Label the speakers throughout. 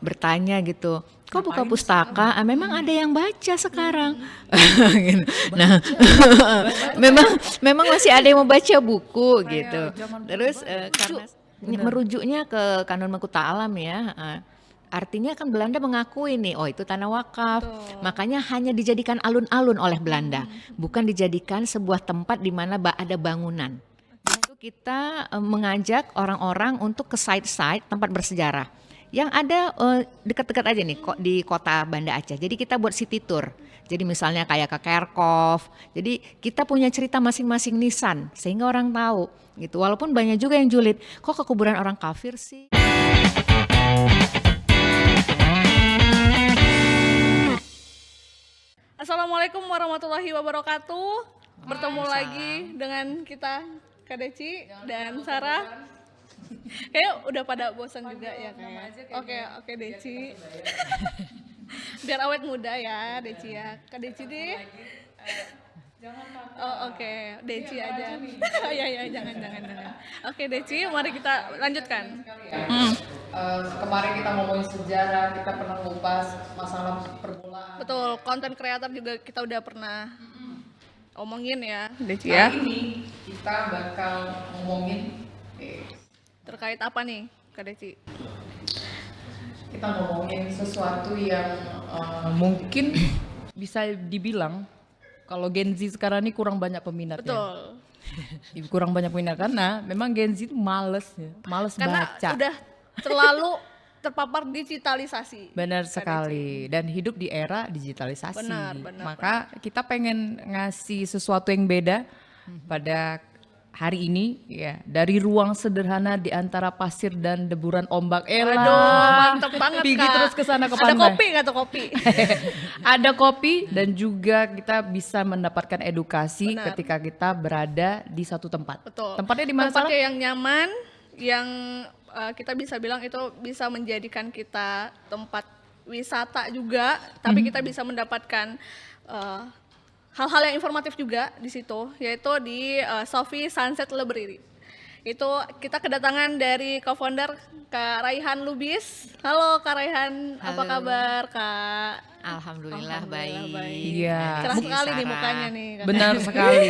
Speaker 1: bertanya gitu, kok buka pustaka? Memang ada yang baca sekarang. Gitu. Nah, memang masih ada yang membaca buku gitu. Terus karena merujuknya ke Kanun Mekuta Alam ya. Artinya kan Belanda mengakui nih, oh itu tanah wakaf. Makanya hanya dijadikan alun-alun oleh Belanda, bukan dijadikan sebuah tempat di mana ada bangunan. Itu kita mengajak orang-orang untuk ke site-site tempat bersejarah yang ada dekat-dekat aja nih kok di kota Banda Aceh. Jadi kita buat city tour. Jadi misalnya kayak ke Kerkhof. Jadi kita punya cerita masing-masing nisan sehingga orang tahu gitu. Walaupun banyak juga yang julid, kok ke kuburan orang kafir sih?
Speaker 2: Assalamualaikum warahmatullahi wabarakatuh. Bertemu lagi dengan kita Kak Deci dan Sarah. Kayaknya udah pada bosan juga ya kayak. Oke Deci. Biar awet muda ya Deci ya. Kak Deci deh. Oh oke, Deci aja. Ya jangan. Oke Deci, mari kita lanjutkan.
Speaker 3: Kemarin kita ngomongin sejarah, kita pernah ngupas masalah permulaan.
Speaker 2: Betul, konten kreator juga kita udah pernah omongin ya, Deci ya.
Speaker 3: Kali ini kita bakal ngomongin
Speaker 2: Terkait apa nih, Kak Deci?
Speaker 3: kita ngomongin sesuatu yang
Speaker 4: mungkin bisa dibilang kalau Gen Z sekarang ini kurang banyak peminatnya.
Speaker 2: Betul.
Speaker 4: Kurang banyak peminat karena memang Gen Z itu males
Speaker 2: Karena
Speaker 4: baca.
Speaker 2: udah terlalu terpapar digitalisasi.
Speaker 4: Benar sekali, dan hidup di era digitalisasi.
Speaker 2: Benar.
Speaker 4: Maka kita pengen ngasih sesuatu yang beda pada hari ini ya, dari ruang sederhana di antara pasir dan deburan ombak.
Speaker 2: Aduh, mantep banget
Speaker 4: Pergi
Speaker 2: Kak.
Speaker 4: terus ke sana ke
Speaker 2: Ada
Speaker 4: pantai.
Speaker 2: kopi nggak tuh kopi?
Speaker 4: Ada kopi dan juga kita bisa mendapatkan edukasi
Speaker 2: Benar.
Speaker 4: ketika kita berada di satu tempat.
Speaker 2: Betul.
Speaker 4: Tempatnya di mana?
Speaker 2: Tempatnya yang nyaman, yang kita bisa bilang itu bisa menjadikan kita tempat wisata juga, tapi kita bisa mendapatkan hal-hal yang informatif juga di situ, yaitu di Sofi Sunset Library. Itu kita kedatangan dari co-founder Kak Raihan Lubis. Halo Kak Raihan, apa
Speaker 1: Halo.
Speaker 2: kabar Kak?
Speaker 1: Alhamdulillah baik.
Speaker 4: Iya.
Speaker 2: Cerah
Speaker 1: Makasih,
Speaker 2: sekali nih
Speaker 1: Sarah.
Speaker 2: mukanya nih. Kak.
Speaker 4: Benar sekali.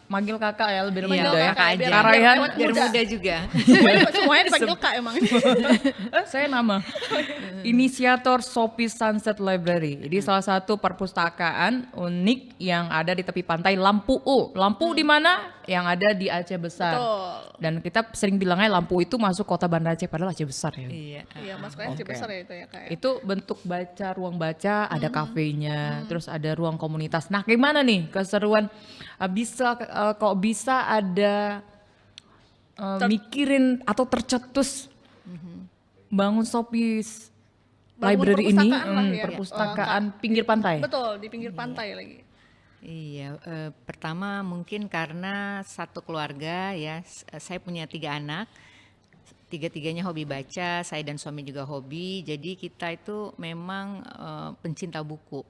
Speaker 4: Manggil kakak ya, lebih
Speaker 2: Manggil
Speaker 4: muda ya.
Speaker 2: kakak aja.
Speaker 4: Kak Raihan,
Speaker 1: Biar muda juga.
Speaker 2: Semuanya dipanggil Kak emang.
Speaker 4: saya nama inisiator Sopi Sunset Library. Jadi salah satu perpustakaan unik yang ada di tepi pantai Lampu U. Lampu di mana? Yang ada di Aceh Besar.
Speaker 2: Betul.
Speaker 4: Dan kita sering bilangnya Lampu itu masuk kota Banda Aceh, padahal Aceh Besar ya.
Speaker 1: Iya.
Speaker 2: Iya, masuknya
Speaker 4: Oke.
Speaker 2: besar ya itu ya Kak. Ya.
Speaker 4: Itu bentuk baca, ruang baca, ada kafenya, terus ada ruang komunitas. Nah, gimana nih keseruan kok bisa ada mikirin atau tercetus bangun Sophie's
Speaker 2: Bangun
Speaker 4: Library ini,
Speaker 2: perpustakaan lah ya.
Speaker 4: perpustakaan pinggir pantai.
Speaker 2: Betul, di pinggir pantai lagi.
Speaker 1: Iya, pertama mungkin karena satu keluarga ya, saya punya 3 anak, tiga-tiganya hobi baca, saya dan suami juga hobi, jadi kita itu memang pencinta buku.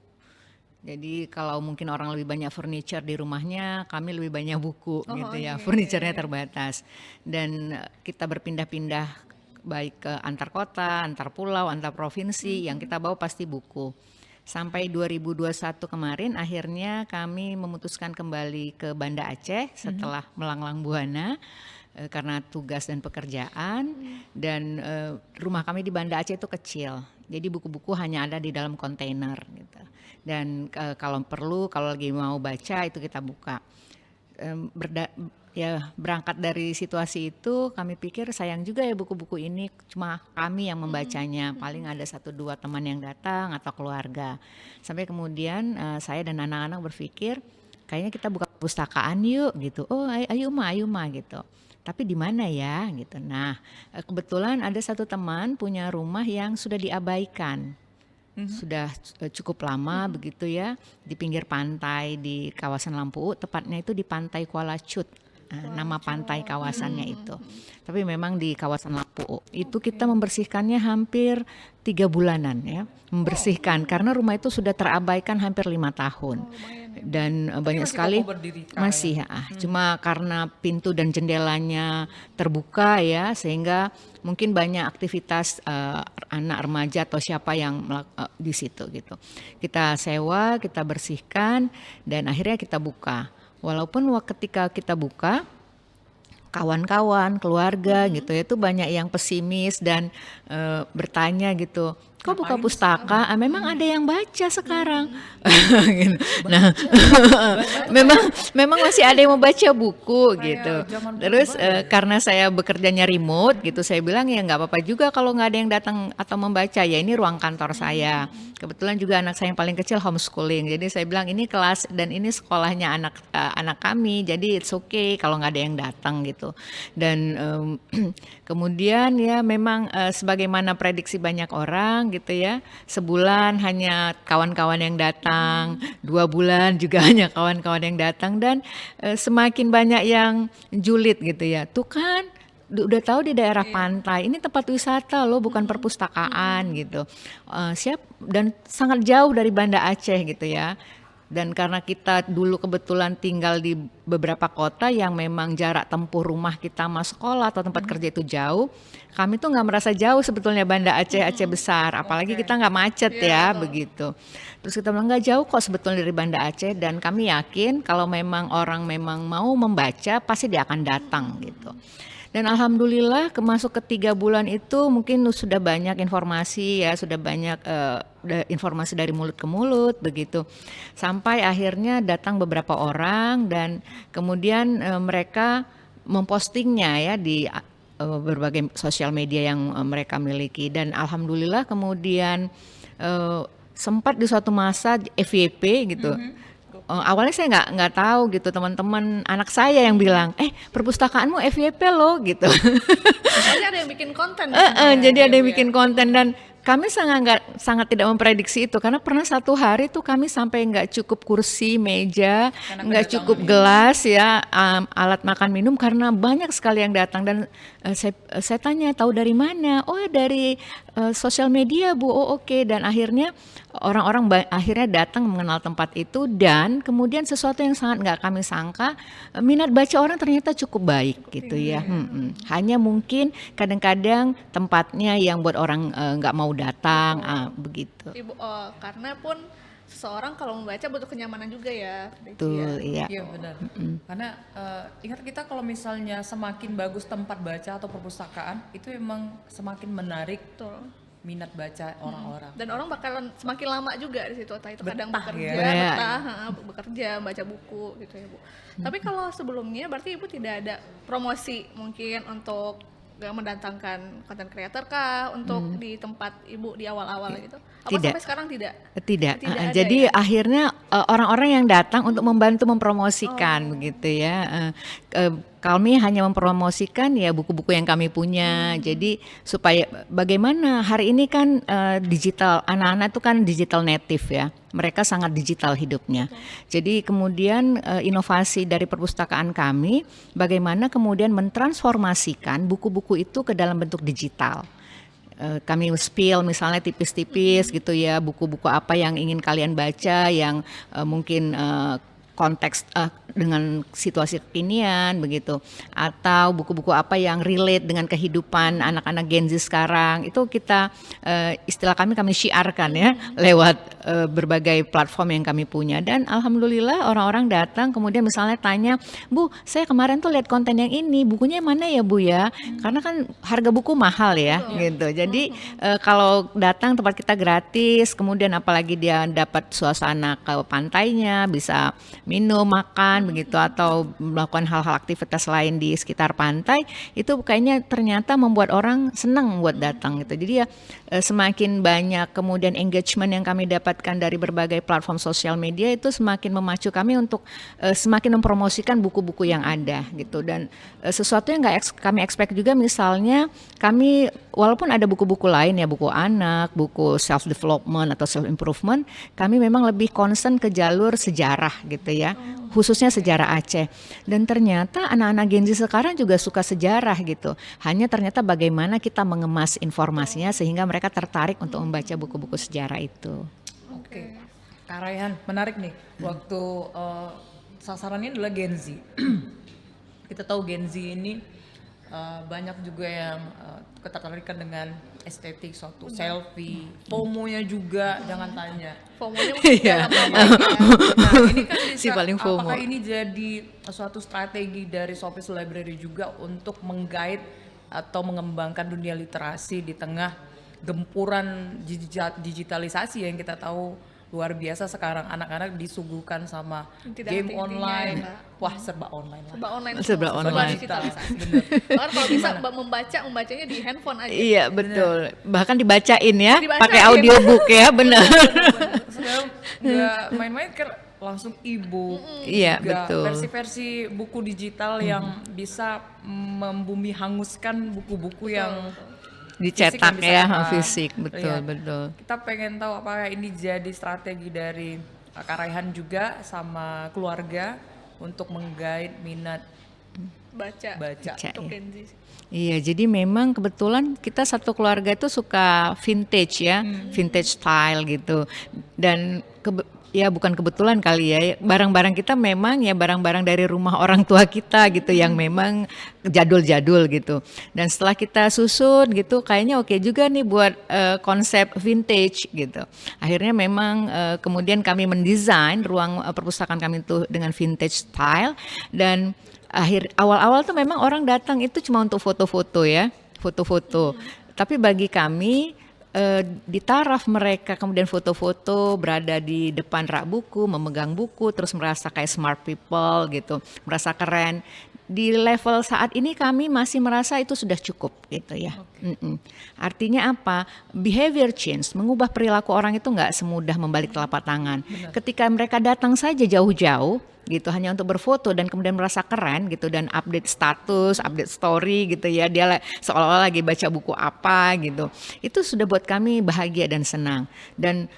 Speaker 1: Jadi kalau mungkin orang lebih banyak furniture di rumahnya, kami lebih banyak buku gitu ya, furniturnya terbatas. Dan kita berpindah-pindah baik ke antar kota, antar pulau, antar provinsi, yang kita bawa pasti buku. Sampai 2021 kemarin akhirnya kami memutuskan kembali ke Banda Aceh setelah melanglang buana karena tugas dan pekerjaan, dan rumah kami di Banda Aceh itu kecil. Jadi buku-buku hanya ada di dalam kontainer gitu. Dan kalau perlu, kalau lagi mau baca itu kita buka. Berangkat dari situasi itu kami pikir sayang juga ya buku-buku ini cuma kami yang membacanya, paling ada 1-2 teman yang datang atau keluarga. Sampai kemudian saya dan anak-anak berpikir kayaknya kita buka perpustakaan yuk gitu. Oh ayo ma gitu. Tapi di mana ya gitu. Nah, kebetulan ada satu teman punya rumah yang sudah diabaikan. Sudah cukup lama begitu ya, di pinggir pantai di kawasan Lampu, tepatnya itu di Pantai Kuala Cut. nama pantai kawasannya itu. Tapi memang di kawasan Lampu itu kita membersihkannya hampir 3 bulanan ya, membersihkan karena rumah itu sudah terabaikan hampir 5 tahun. Dan banyak
Speaker 4: masih
Speaker 1: sekali
Speaker 4: kokoh berdiri, Kak,
Speaker 1: masih cuma karena pintu dan jendelanya terbuka ya, sehingga mungkin banyak aktivitas anak remaja atau siapa yang di situ gitu. Kita sewa, kita bersihkan dan akhirnya kita buka. Walaupun ketika kita buka, kawan-kawan, keluarga gitu ya, itu banyak yang pesimis dan bertanya gitu, kok buka pustaka? Memang ada yang baca sekarang. Gitu. Nah, memang masih ada yang membaca buku gitu. Terus karena saya bekerjanya remote gitu, saya bilang ya nggak apa-apa juga kalau nggak ada yang datang atau membaca, ya ini ruang kantor saya. Kebetulan juga anak saya yang paling kecil homeschooling, jadi saya bilang ini kelas dan ini sekolahnya anak kami, jadi it's okay kalau nggak ada yang datang gitu. Dan kemudian ya memang sebagaimana prediksi banyak orang gitu ya, sebulan hanya kawan-kawan yang datang, 2 bulan juga hanya kawan-kawan yang datang, dan semakin banyak yang julid gitu ya. Tuh kan udah tahu di daerah pantai, ini tempat wisata loh, bukan perpustakaan gitu. Siap, dan sangat jauh dari Banda Aceh gitu ya. Dan karena kita dulu kebetulan tinggal di beberapa kota yang memang jarak tempuh rumah kita sama sekolah atau tempat kerja itu jauh, kami tuh nggak merasa jauh sebetulnya Banda Aceh besar, apalagi kita nggak macet ya begitu. Terus kita bilang nggak jauh kok sebetulnya dari Banda Aceh, dan kami yakin kalau memang orang memang mau membaca pasti dia akan datang gitu. Dan alhamdulillah masuk ke 3 bulan itu mungkin sudah banyak informasi ya, sudah banyak informasi dari mulut ke mulut begitu. Sampai akhirnya datang beberapa orang dan kemudian mereka mempostingnya ya di berbagai sosial media yang mereka miliki. Dan alhamdulillah kemudian sempat di suatu masa FYP gitu. Awalnya saya nggak tahu gitu, teman-teman anak saya yang bilang, perpustakaanmu FYP loh gitu.
Speaker 2: Soalnya ada yang bikin konten.
Speaker 1: Jadi ada yang bikin konten, dan kami sangat tidak memprediksi itu, karena pernah satu hari tuh kami sampai nggak cukup kursi, meja, nggak cukup gelas ya, alat makan minum karena banyak sekali yang datang. Dan saya tanya, tahu dari mana? Oh dari sosial media Bu. Oh oke. Dan akhirnya orang-orang akhirnya datang mengenal tempat itu, dan kemudian sesuatu yang sangat nggak kami sangka, minat baca orang ternyata cukup baik gitu ya. Hanya mungkin kadang-kadang tempatnya yang buat orang nggak mau datang, begitu.
Speaker 2: Ibu, karena pun seseorang kalau membaca butuh kenyamanan juga ya.
Speaker 1: Betul, iya.
Speaker 4: Iya benar. Karena ingat kita kalau misalnya semakin bagus tempat baca atau perpustakaan, itu emang semakin menarik minat baca orang-orang.
Speaker 2: Dan orang bakalan semakin lama juga di situ, entah itu kadang
Speaker 4: Betah
Speaker 2: bekerja,
Speaker 4: ya.
Speaker 2: bekerja, baca buku gitu ya Bu. Tapi kalau sebelumnya berarti Ibu tidak ada promosi mungkin untuk mendatangkan konten creator kah untuk di tempat Ibu di awal-awal gitu? Apa
Speaker 1: Tidak.
Speaker 2: sampai sekarang tidak?
Speaker 1: Tidak.
Speaker 2: Tidak ada
Speaker 1: Jadi
Speaker 2: ya?
Speaker 1: akhirnya orang-orang yang datang untuk membantu mempromosikan begitu ya. Kami hanya mempromosikan ya buku-buku yang kami punya. Jadi supaya bagaimana hari ini kan digital, anak-anak itu kan digital native ya. Mereka sangat digital hidupnya. Jadi kemudian inovasi dari perpustakaan kami, bagaimana kemudian mentransformasikan buku-buku itu ke dalam bentuk digital. Kami spill misalnya tipis-tipis gitu ya, buku-buku apa yang ingin kalian baca yang mungkin konteks dengan situasi kekinian begitu, atau buku-buku apa yang relate dengan kehidupan anak-anak Gen Z sekarang, itu kita istilah kami syiarkan ya lewat berbagai platform yang kami punya. Dan alhamdulillah orang-orang datang kemudian misalnya tanya, Bu saya kemarin tuh lihat konten yang ini, bukunya mana ya Bu ya, karena kan harga buku mahal ya gitu. Jadi kalau datang tempat kita gratis, kemudian apalagi dia dapat suasana ke pantainya, bisa minum, makan begitu, atau melakukan hal-hal aktivitas lain di sekitar pantai, itu kayaknya ternyata membuat orang senang buat datang gitu. Jadi ya semakin banyak kemudian engagement yang kami dapat dapatkan dari berbagai platform sosial media itu semakin memacu kami untuk semakin mempromosikan buku-buku yang ada gitu. Dan sesuatu yang kami expect juga, misalnya kami walaupun ada buku-buku lain ya, buku anak, buku self development atau self improvement, kami memang lebih concern ke jalur sejarah gitu ya, khususnya sejarah Aceh. Dan ternyata anak-anak Gen Z sekarang juga suka sejarah gitu. Hanya ternyata bagaimana kita mengemas informasinya sehingga mereka tertarik untuk membaca buku-buku sejarah itu.
Speaker 4: Oke. Kak Raihan, menarik nih. Waktu sasarannya adalah Gen Z. Kita tahu Gen Z ini banyak juga yang ketertarikan dengan estetik, suatu selfie, FOMO-nya juga, jangan tanya.
Speaker 2: FOMO-nya
Speaker 1: Iya.
Speaker 2: dalam nama ya.
Speaker 4: Nah, ini kan
Speaker 1: Si paling FOMO.
Speaker 4: apakah ini jadi suatu strategi dari Sophie's Library juga untuk menggait atau mengembangkan dunia literasi di tengah gempuran digitalisasi yang kita tahu luar biasa sekarang, anak-anak disuguhkan sama
Speaker 2: Tidak
Speaker 4: game
Speaker 2: henti-hentinya
Speaker 4: online,
Speaker 2: ya, Kak.
Speaker 4: wah serba online lah.
Speaker 2: Serba online.
Speaker 1: Serba
Speaker 2: semua,
Speaker 1: online.
Speaker 2: digitalisasi.
Speaker 4: Bener.
Speaker 2: Bahkan kalau bisa membacanya di handphone aja.
Speaker 1: Iya betul, bahkan dibacain ya,
Speaker 2: Dibacain.
Speaker 1: pakai audiobook ya, benar.
Speaker 4: Sekarang nggak main-main kan langsung e-book,
Speaker 1: Iya,
Speaker 4: juga
Speaker 1: betul.
Speaker 4: versi-versi buku digital yang bisa membumi hanguskan buku-buku yang
Speaker 1: Dicetak
Speaker 4: fisik yang
Speaker 1: ya,
Speaker 4: bisa kita
Speaker 1: fisik, betul
Speaker 4: lihat.
Speaker 1: betul.
Speaker 4: Kita pengen tahu apakah ini jadi strategi dari Kak Raihan juga sama keluarga untuk menggait minat
Speaker 2: Baca.
Speaker 4: baca.
Speaker 1: Baca,
Speaker 2: Untuk
Speaker 1: ya.
Speaker 2: Gen Z.
Speaker 1: Iya, jadi memang kebetulan kita satu keluarga itu suka vintage ya, vintage style gitu. Dan ya bukan kebetulan kali ya, barang-barang kita memang ya barang-barang dari rumah orang tua kita gitu yang memang jadul-jadul gitu. Dan setelah kita susun gitu, kayaknya oke juga nih buat konsep vintage gitu. Akhirnya memang kemudian kami mendesain ruang perpustakaan kami itu dengan vintage style. Dan awal-awal tuh memang orang datang itu cuma untuk foto-foto ya, foto-foto. Tapi bagi kami di taraf mereka kemudian foto-foto berada di depan rak buku, memegang buku, terus merasa kayak smart people gitu, merasa keren. Di level saat ini kami masih merasa itu sudah cukup gitu ya. Artinya apa? Behavior change, mengubah perilaku orang itu nggak semudah membalik telapak tangan. Ketika mereka datang saja jauh-jauh gitu hanya untuk berfoto dan kemudian merasa keren gitu dan update status, update story gitu ya, dia seolah-olah lagi baca buku apa gitu. Itu sudah buat kami bahagia dan senang. Dan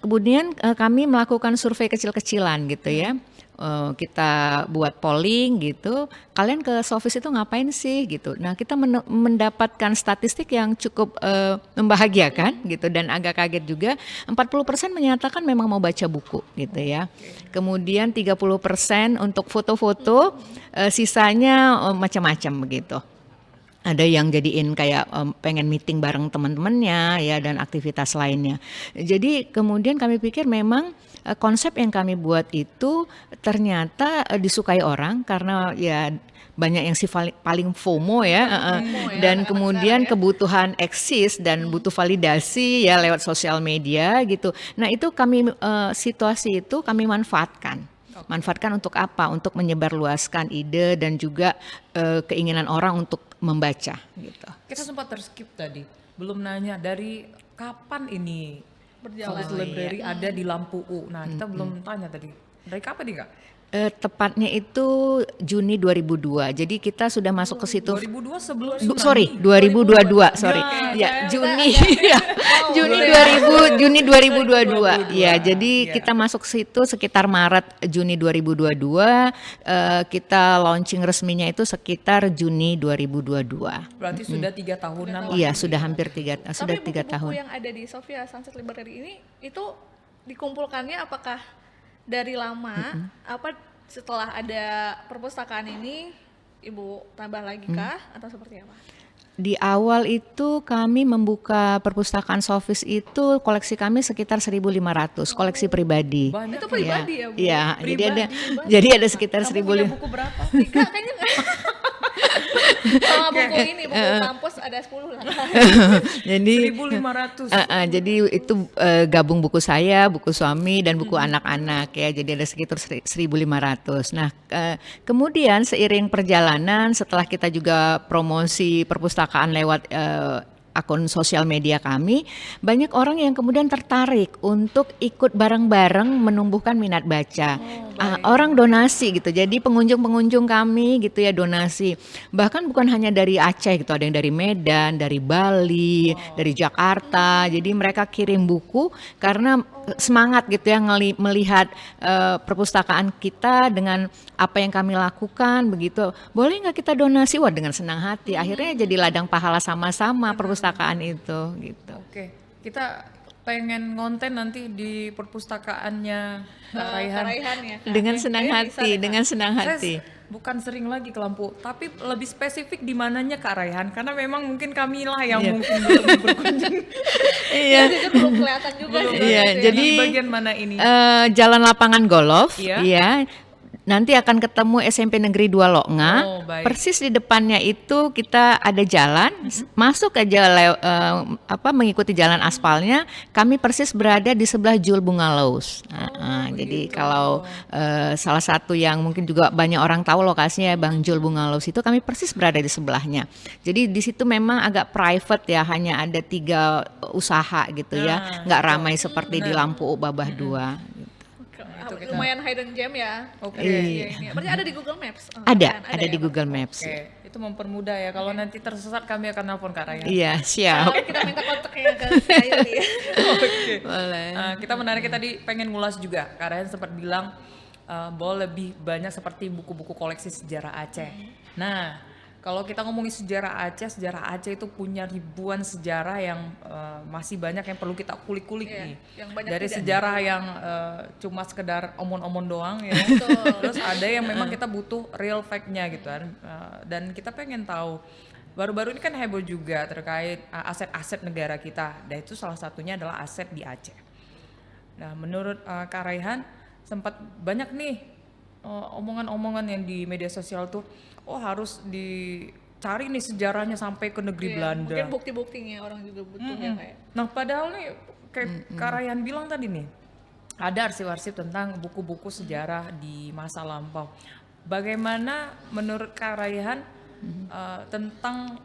Speaker 1: kemudian kami melakukan survei kecil-kecilan gitu ya. Kita buat polling gitu, kalian ke Sophie's itu ngapain sih gitu. Nah kita mendapatkan statistik yang cukup membahagiakan gitu dan agak kaget juga. 40% menyatakan memang mau baca buku gitu ya. Kemudian 30% untuk foto-foto, sisanya macam-macam begitu. Ada yang jadiin kayak pengen meeting bareng teman-temannya ya dan aktivitas lainnya. Jadi kemudian kami pikir memang konsep yang kami buat itu ternyata disukai orang karena ya banyak yang paling FOMO ya, dan kemudian kebutuhan eksis dan butuh validasi ya lewat sosial media gitu. Nah itu kami situasi itu kami manfaatkan. Manfaatkan untuk apa? Untuk menyebarluaskan ide dan juga keinginan orang untuk membaca gitu.
Speaker 4: Kita sempat terskip tadi, belum nanya dari kapan ini
Speaker 2: Berjalan.
Speaker 4: Sophie's Library ada di Lampu U. Nah kita belum tanya tadi, dari kapan nih Kak?
Speaker 1: Tepatnya itu Juni 2002. Jadi kita sudah masuk ke situ.
Speaker 4: 2002 sebelum
Speaker 1: Sorry,
Speaker 4: tsunami.
Speaker 1: 2022. Sorry. Ya, Juni. Ya, Juni 2022. Ya, jadi kita masuk ke situ sekitar Maret Juni 2022. Kita launching resminya itu sekitar Juni 2022.
Speaker 4: Berarti sudah 3 tahunan.
Speaker 1: Iya, sudah hampir
Speaker 2: Tapi
Speaker 1: 3
Speaker 2: buku-buku
Speaker 1: tahun.
Speaker 2: yang ada di Sophia Sunset Library ini itu dikumpulkannya apakah dari lama apa setelah ada perpustakaan ini Ibu tambah lagi kah atau seperti apa?
Speaker 1: Di awal itu kami membuka perpustakaan Sophie's itu koleksi kami sekitar 1.500 koleksi pribadi.
Speaker 4: Banyak
Speaker 2: Itu pribadi ya, Bu?
Speaker 1: Iya,
Speaker 2: Pribadi.
Speaker 1: jadi ada sekitar
Speaker 4: Kamu punya
Speaker 1: 1.500.
Speaker 4: buku berapa?
Speaker 2: Kak, kayaknya sama buku ini, buku kampus ada 10 lah.
Speaker 1: Jadi
Speaker 4: 1.500.
Speaker 1: jadi itu gabung buku saya, buku suami dan buku anak-anak ya. Jadi ada sekitar 1.500. Nah, kemudian seiring perjalanan setelah kita juga promosi perpustakaan lewat akun sosial media kami, banyak orang yang kemudian tertarik untuk ikut bareng-bareng menumbuhkan minat baca. Orang donasi gitu, jadi pengunjung-pengunjung kami gitu ya donasi. Bahkan bukan hanya dari Aceh gitu, ada yang dari Medan, dari Bali, dari Jakarta. Jadi mereka kirim buku karena semangat gitu ya melihat perpustakaan kita dengan apa yang kami lakukan begitu. Boleh nggak kita donasi? Wah, dengan senang hati. Akhirnya jadi ladang pahala sama-sama perpustakaan itu gitu.
Speaker 4: Oke, kita pengen ngonten nanti di perpustakaannya Kak Raihan.
Speaker 2: Raihan ya.
Speaker 1: Dengan senang
Speaker 2: Kayaknya bisa
Speaker 1: hati,
Speaker 2: deh, Kak.
Speaker 1: dengan senang
Speaker 4: Saya
Speaker 1: hati.
Speaker 4: bukan sering lagi ke Lampu, tapi lebih spesifik di mananya Kak Raihan, karena memang mungkin kami lah yang
Speaker 1: Iya.
Speaker 4: mungkin belum berkunjung.
Speaker 1: Iya.
Speaker 2: Jujur belum kelihatan juga sih.
Speaker 1: Iya,
Speaker 2: gitu ya.
Speaker 1: jadi
Speaker 4: Di bagian mana ini?
Speaker 1: Jalan Lapangan Golf,
Speaker 4: Iya.
Speaker 1: ya. Nanti akan ketemu SMP Negeri 2 Loknga.
Speaker 4: Oh, baik.
Speaker 1: Persis di depannya itu kita ada jalan, masuk aja mengikuti jalan aspalnya. Kami persis berada di sebelah Jul Bunga Laus. Jadi kalau salah satu yang mungkin juga banyak orang tahu lokasinya Bang Jul Bunga Laus itu kami persis berada di sebelahnya. Jadi di situ memang agak private ya, hanya ada 3 usaha gitu ya, nggak ramai seperti di Lampu Babah 2.
Speaker 2: Lumayan hidden gem ya.
Speaker 4: Oke.
Speaker 2: Iya, ini. Berarti ada di Google Maps. Oh,
Speaker 1: Ada
Speaker 2: kan?
Speaker 1: di
Speaker 2: ya,
Speaker 1: Google Maps.
Speaker 4: Oke, itu mempermudah ya. Kalau nanti tersesat kami akan nelpon Kak Raihan.
Speaker 1: Iya,
Speaker 2: Pak.
Speaker 1: siap.
Speaker 2: Kita minta kontaknya ke saya nih.
Speaker 4: Oke.
Speaker 1: Boleh.
Speaker 4: Kita menarik tadi pengen ngulas juga. Kak Raihan sempat bilang bahwa lebih banyak seperti buku-buku koleksi sejarah Aceh. Nah, kalau kita ngomongin sejarah Aceh itu punya ribuan sejarah yang masih banyak yang perlu kita kulik-kulik
Speaker 2: Iya,
Speaker 4: nih.
Speaker 2: yang banyak
Speaker 4: Dari
Speaker 2: tidak
Speaker 4: sejarah yang cuma sekedar omon-omon doang ya.
Speaker 2: Betul.
Speaker 4: Terus ada yang memang kita butuh real fact-nya gitu kan. Dan kita pengen tahu. Baru-baru ini kan heboh juga terkait aset-aset negara kita. Dan itu salah satunya adalah aset di Aceh. Nah, menurut Kak Raihan sempat banyak nih omongan-omongan yang di media sosial tuh, harus dicari nih sejarahnya sampai ke negeri
Speaker 2: Iya,
Speaker 4: Belanda.
Speaker 2: mungkin bukti-buktinya orang juga butuh ya kayak.
Speaker 4: Nah, padahal nih kayak Kak Raihan bilang tadi nih, ada arsip-arsip tentang buku-buku sejarah di masa lampau. Bagaimana menurut Kak Raihan tentang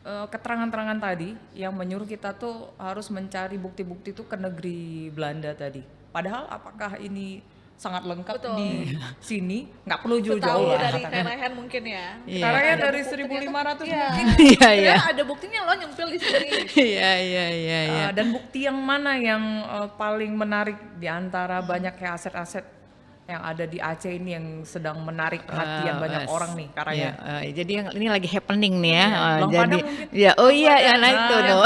Speaker 4: keterangan-terangan tadi yang menyuruh kita tuh harus mencari bukti-bukti itu ke negeri Belanda tadi? Padahal apakah ini sangat lengkap
Speaker 2: Betul.
Speaker 4: di sini? Nggak perlu
Speaker 2: Tahu
Speaker 4: jauh-jauh lah.
Speaker 2: dari Karahan mungkin ya.
Speaker 1: Iya.
Speaker 4: Kak Raihan
Speaker 2: Ada
Speaker 4: dari
Speaker 2: buku buktinya
Speaker 4: 1500
Speaker 2: Iya.
Speaker 4: mungkin.
Speaker 1: Iya, iya.
Speaker 2: Ternyata ada buktinya lo nyempil di sini.
Speaker 1: Iya, iya.
Speaker 4: Dan bukti yang mana yang paling menarik di antara banyak kayak aset-aset yang ada di Aceh ini yang sedang menarik perhatian banyak orang nih, Kak Raihan?
Speaker 1: Jadi yang ini lagi happening nih ya.
Speaker 4: Belang
Speaker 1: Jadi
Speaker 4: Padang mungkin?
Speaker 1: ya, oh iya ya, nah itu dong.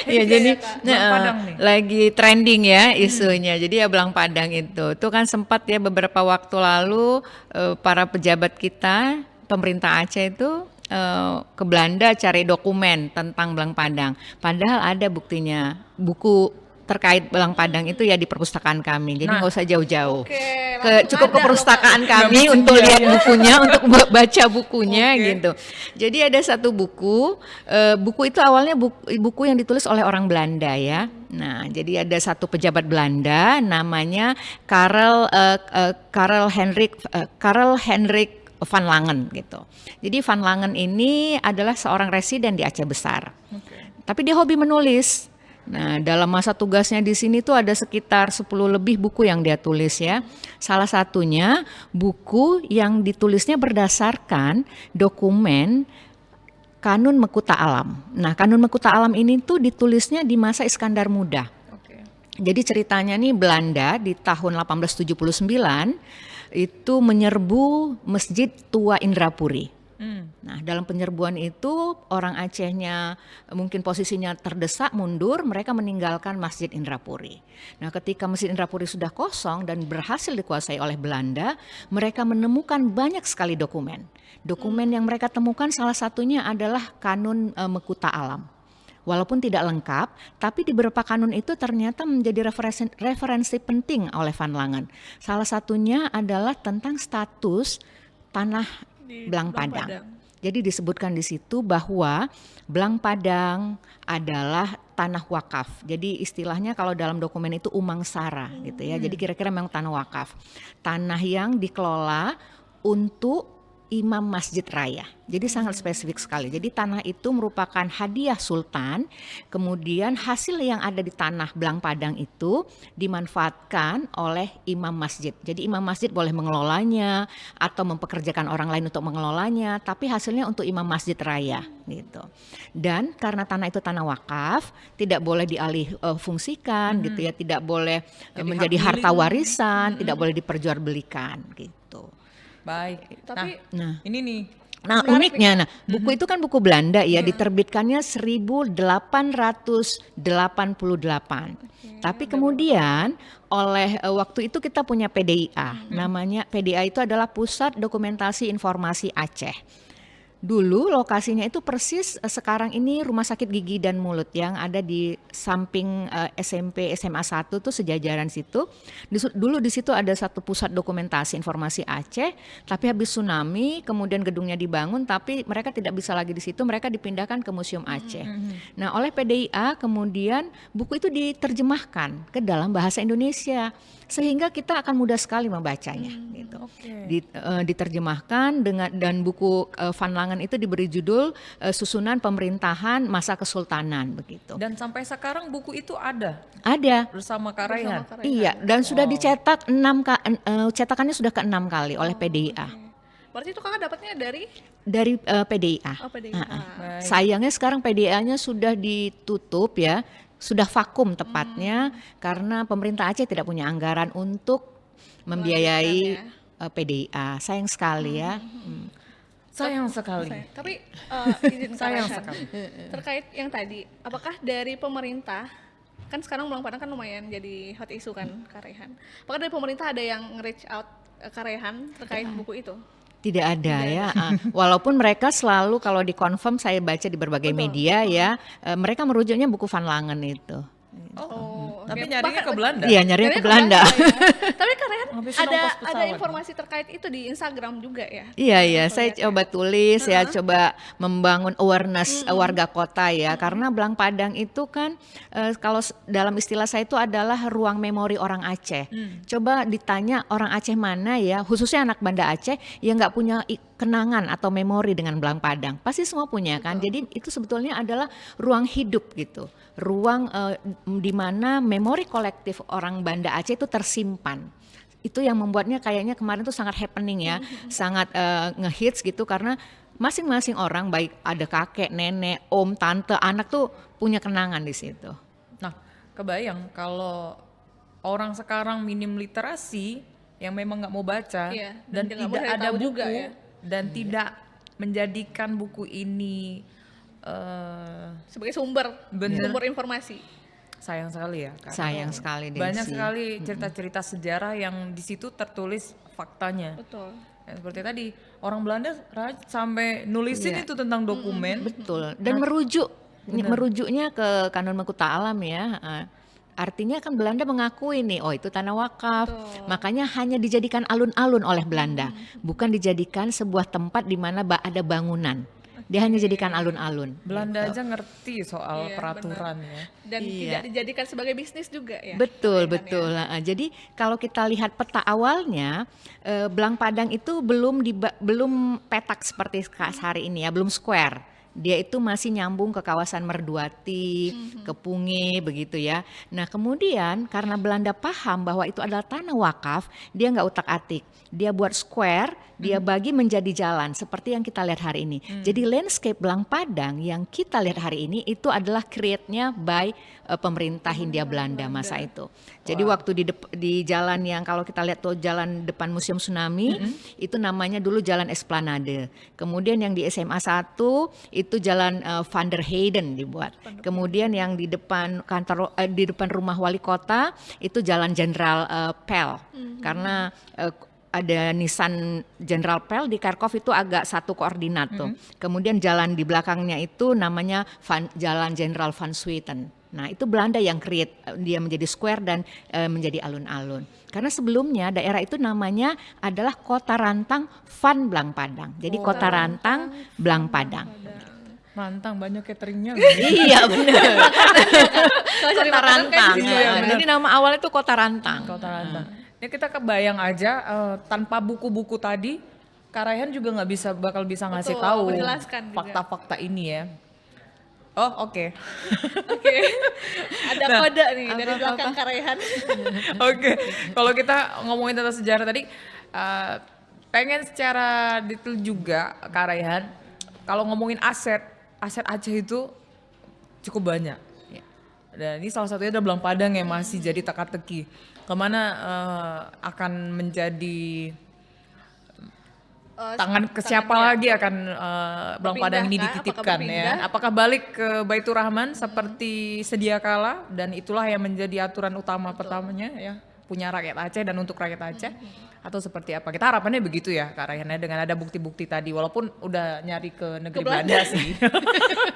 Speaker 1: Iya, jadi
Speaker 4: Belang Padang nih.
Speaker 1: lagi trending ya isunya. Jadi ya Belang Padang itu kan sempat ya beberapa waktu lalu para pejabat kita pemerintah Aceh itu ke Belanda cari dokumen tentang Belang Padang. Padahal ada buktinya, buku terkait Belang Padang itu ya di perpustakaan kami. Jadi nggak usah jauh-jauh. Cukup ke perpustakaan kami untuk lihat bukunya, untuk baca bukunya gitu. Jadi ada satu buku, buku itu awalnya buku yang ditulis oleh orang Belanda ya. Nah, jadi ada satu pejabat Belanda namanya Karel Hendrik Van Langen gitu. Jadi Van Langen ini adalah seorang residen di Aceh Besar. Tapi dia hobi menulis. Nah, dalam masa tugasnya di sini tuh ada sekitar 10 lebih buku yang dia tulis ya. Salah satunya buku yang ditulisnya berdasarkan dokumen Kanun Mekuta Alam. Nah, Kanun Mekuta Alam ini tuh ditulisnya di masa Iskandar Muda. Jadi ceritanya nih Belanda di tahun 1879 itu menyerbu Masjid Tua Indrapuri. Nah, dalam penyerbuan itu orang Acehnya mungkin posisinya terdesak mundur, mereka meninggalkan Masjid Indrapuri. Nah, ketika Masjid Indrapuri sudah kosong dan berhasil dikuasai oleh Belanda, mereka menemukan banyak sekali dokumen. Dokumen yang mereka temukan salah satunya adalah Kanun Mekuta Alam. Walaupun tidak lengkap, tapi di beberapa kanun itu ternyata menjadi referensi penting oleh Van Langen. Salah satunya adalah tentang status tanah Belang Padang. Jadi disebutkan di situ bahwa Belang Padang adalah tanah wakaf. Jadi istilahnya kalau dalam dokumen itu umangsara gitu ya. Jadi kira-kira memang tanah wakaf. Tanah yang dikelola untuk Imam Masjid Raya. Jadi sangat spesifik sekali. Jadi tanah itu merupakan hadiah sultan. Kemudian hasil yang ada di tanah Blang Padang itu dimanfaatkan oleh imam masjid. Jadi imam masjid boleh mengelolanya atau mempekerjakan orang lain untuk mengelolanya, tapi hasilnya untuk Imam Masjid Raya gitu. Dan karena tanah itu tanah wakaf, tidak boleh dialih fungsikan gitu ya, tidak boleh menjadi
Speaker 4: hak
Speaker 1: harta
Speaker 4: milik.
Speaker 1: warisan, tidak boleh diperjualbelikan gitu.
Speaker 4: Baik.
Speaker 2: Tapi-
Speaker 1: Nah,
Speaker 4: ini nih.
Speaker 1: Nah uniknya, buku itu kan buku Belanda ya, diterbitkannya 1888. Tapi kemudian oleh waktu itu kita punya PDIA, namanya PDIA itu adalah Pusat Dokumentasi Informasi Aceh. Dulu lokasinya itu persis sekarang ini Rumah Sakit Gigi dan Mulut yang ada di samping SMP SMA 1 tuh sejajaran situ. Dulu di situ ada satu pusat dokumentasi informasi Aceh, tapi habis tsunami kemudian gedungnya dibangun tapi mereka tidak bisa lagi di situ, mereka dipindahkan ke Museum Aceh. Nah, oleh PDIA kemudian buku itu diterjemahkan ke dalam bahasa Indonesia sehingga kita akan mudah sekali membacanya gitu. Diterjemahkan dan buku Van Langen itu diberi judul Susunan Pemerintahan Masa Kesultanan begitu.
Speaker 4: Dan sampai sekarang buku itu ada
Speaker 1: Ada.
Speaker 4: bersama Kak Raihan.
Speaker 1: Iya, dan sudah dicetak cetakannya sudah ke-6 kali oleh PDIA.
Speaker 2: Berarti itu kakak dapatnya
Speaker 1: Dari PDIA.
Speaker 2: PDIA.
Speaker 4: Baik.
Speaker 1: Sayangnya sekarang PDIA-nya sudah ditutup ya, sudah vakum tepatnya karena pemerintah Aceh tidak punya anggaran untuk membiayai PDIA. Sayang sekali ya.
Speaker 4: Sayang sekali.
Speaker 2: Tapi izin
Speaker 4: Sayang
Speaker 2: Kak Raihan,
Speaker 4: sekali.
Speaker 2: terkait yang tadi, apakah dari pemerintah, kan sekarang Blang Padang kan lumayan jadi hot issue kan Kak Raihan. Apakah dari pemerintah ada yang reach out Kak Raihan terkait buku itu?
Speaker 1: Tidak ada ya. Walaupun mereka selalu kalau dikonfirm saya baca di berbagai media ya, mereka merujuknya buku Van Langen itu.
Speaker 4: Tapi
Speaker 2: oke.
Speaker 4: nyarinya
Speaker 2: Bahkan-
Speaker 4: ke Belanda.
Speaker 1: Iya, nyarinya ke Belanda.
Speaker 2: ya. Tapi Kak Raihan
Speaker 4: Ngabisin
Speaker 2: ada
Speaker 4: ongkos pesawat.
Speaker 2: informasi terkait itu di Instagram juga ya?
Speaker 1: Iya, saya coba tulis ya, coba membangun awareness warga kota ya, karena Blang Padang itu kan kalau dalam istilah saya itu adalah ruang memori orang Aceh. Coba ditanya orang Aceh mana ya, khususnya anak Banda Aceh yang nggak punya kenangan atau memori dengan Blang Padang, pasti semua punya kan. Jadi itu sebetulnya adalah ruang hidup gitu, ruang di mana memori kolektif orang Banda Aceh itu tersimpan. Itu yang membuatnya kayaknya kemarin tuh sangat happening ya, sangat ngehits gitu karena masing-masing orang baik ada kakek, nenek, om, tante, anak tuh punya kenangan di situ.
Speaker 4: Nah, kebayang kalau orang sekarang minim literasi yang memang nggak mau baca
Speaker 2: Iya,
Speaker 4: dan
Speaker 2: dan nggak
Speaker 4: tidak
Speaker 2: boleh
Speaker 4: ada
Speaker 2: tahu
Speaker 4: buku
Speaker 2: juga ya.
Speaker 4: dan tidak menjadikan buku ini
Speaker 2: Sebagai sumber
Speaker 4: Bener.
Speaker 2: informasi.
Speaker 4: sayang sekali ya. Kak.
Speaker 1: Sayang sekali Desi.
Speaker 4: Banyak sekali cerita-cerita sejarah yang di situ tertulis faktanya.
Speaker 2: Betul.
Speaker 4: Ya, seperti tadi orang Belanda sampai nulisin itu tentang dokumen.
Speaker 1: Betul. Dan merujuknya ke Kanun Mekuta Alam ya. Artinya kan Belanda mengakui nih, oh itu tanah wakaf. Makanya hanya dijadikan alun-alun oleh Belanda, bukan dijadikan sebuah tempat di mana ada bangunan. Dia hanya jadikan alun-alun.
Speaker 4: Belanda aja ngerti soal
Speaker 2: Iya,
Speaker 4: peraturan ya.
Speaker 2: Dan tidak dijadikan sebagai bisnis juga ya.
Speaker 1: Betul, betul. Jadi kalau kita lihat peta awalnya, Blang Padang itu belum petak seperti hari ini ya, belum square. Dia itu masih nyambung ke kawasan Merduati, ke Punge begitu ya. Nah kemudian karena Belanda paham bahwa itu adalah tanah wakaf, dia nggak utak-atik. Dia buat square, dia bagi menjadi jalan seperti yang kita lihat hari ini. Jadi landscape Blang Padang yang kita lihat hari ini itu adalah create-nya by pemerintah Hindia Belanda masa itu. Jadi waktu di jalan yang kalau kita lihat tuh jalan depan Museum Tsunami, itu namanya dulu Jalan Esplanade. Kemudian yang di SMA 1 itu Jalan Van der Heyden dibuat. Kemudian yang di depan kantor di depan rumah wali kota itu Jalan Jenderal Pel. Karena ada nisan Jenderal Pel di Kharkov itu agak satu koordinat tuh. Kemudian jalan di belakangnya itu namanya Jalan Jenderal Van Swieten. Nah itu Belanda yang create dia menjadi square dan menjadi alun-alun. Karena sebelumnya daerah itu namanya adalah Kota Rantang Van Blang Padang. Jadi Kota Rantang Blang Padang.
Speaker 4: Rantang banyak cateringnya.
Speaker 1: Iya benar. Kota Rantang.
Speaker 4: Iya, benar.
Speaker 1: Jadi nama awalnya itu Kota Rantang.
Speaker 4: Kota Rantang. Ya kita kebayang aja tanpa buku-buku tadi Kak Raihan juga bakal bisa ngasih
Speaker 2: Betul,
Speaker 4: tahu
Speaker 2: menjelaskan juga.
Speaker 4: fakta-fakta ini ya. Oh, oke.
Speaker 2: Oke. Ada
Speaker 4: Nah,
Speaker 2: kode nih dari belakang Kak Raihan.
Speaker 4: Oke, kalau kita ngomongin tentang sejarah tadi, pengen secara detail juga Kak Raihan, kalau ngomongin aset Aceh itu cukup banyak. Dan ini salah satunya adalah Belang Padang yang masih jadi teka-teki. Kemana akan menjadi tangan ke siapa lagi akan Belang Padang ini
Speaker 2: Berpindah kah?
Speaker 4: dititipkan
Speaker 2: Apakah
Speaker 4: ya?
Speaker 2: berpindah?
Speaker 4: Apakah balik ke Baitur Rahman seperti sedia kala dan itulah yang menjadi aturan utama pertamanya ya, punya rakyat Aceh dan untuk rakyat Aceh atau seperti apa? Kita harapannya begitu ya Kak Raihan ya, dengan ada bukti-bukti tadi walaupun udah nyari ke negeri Belanda sih.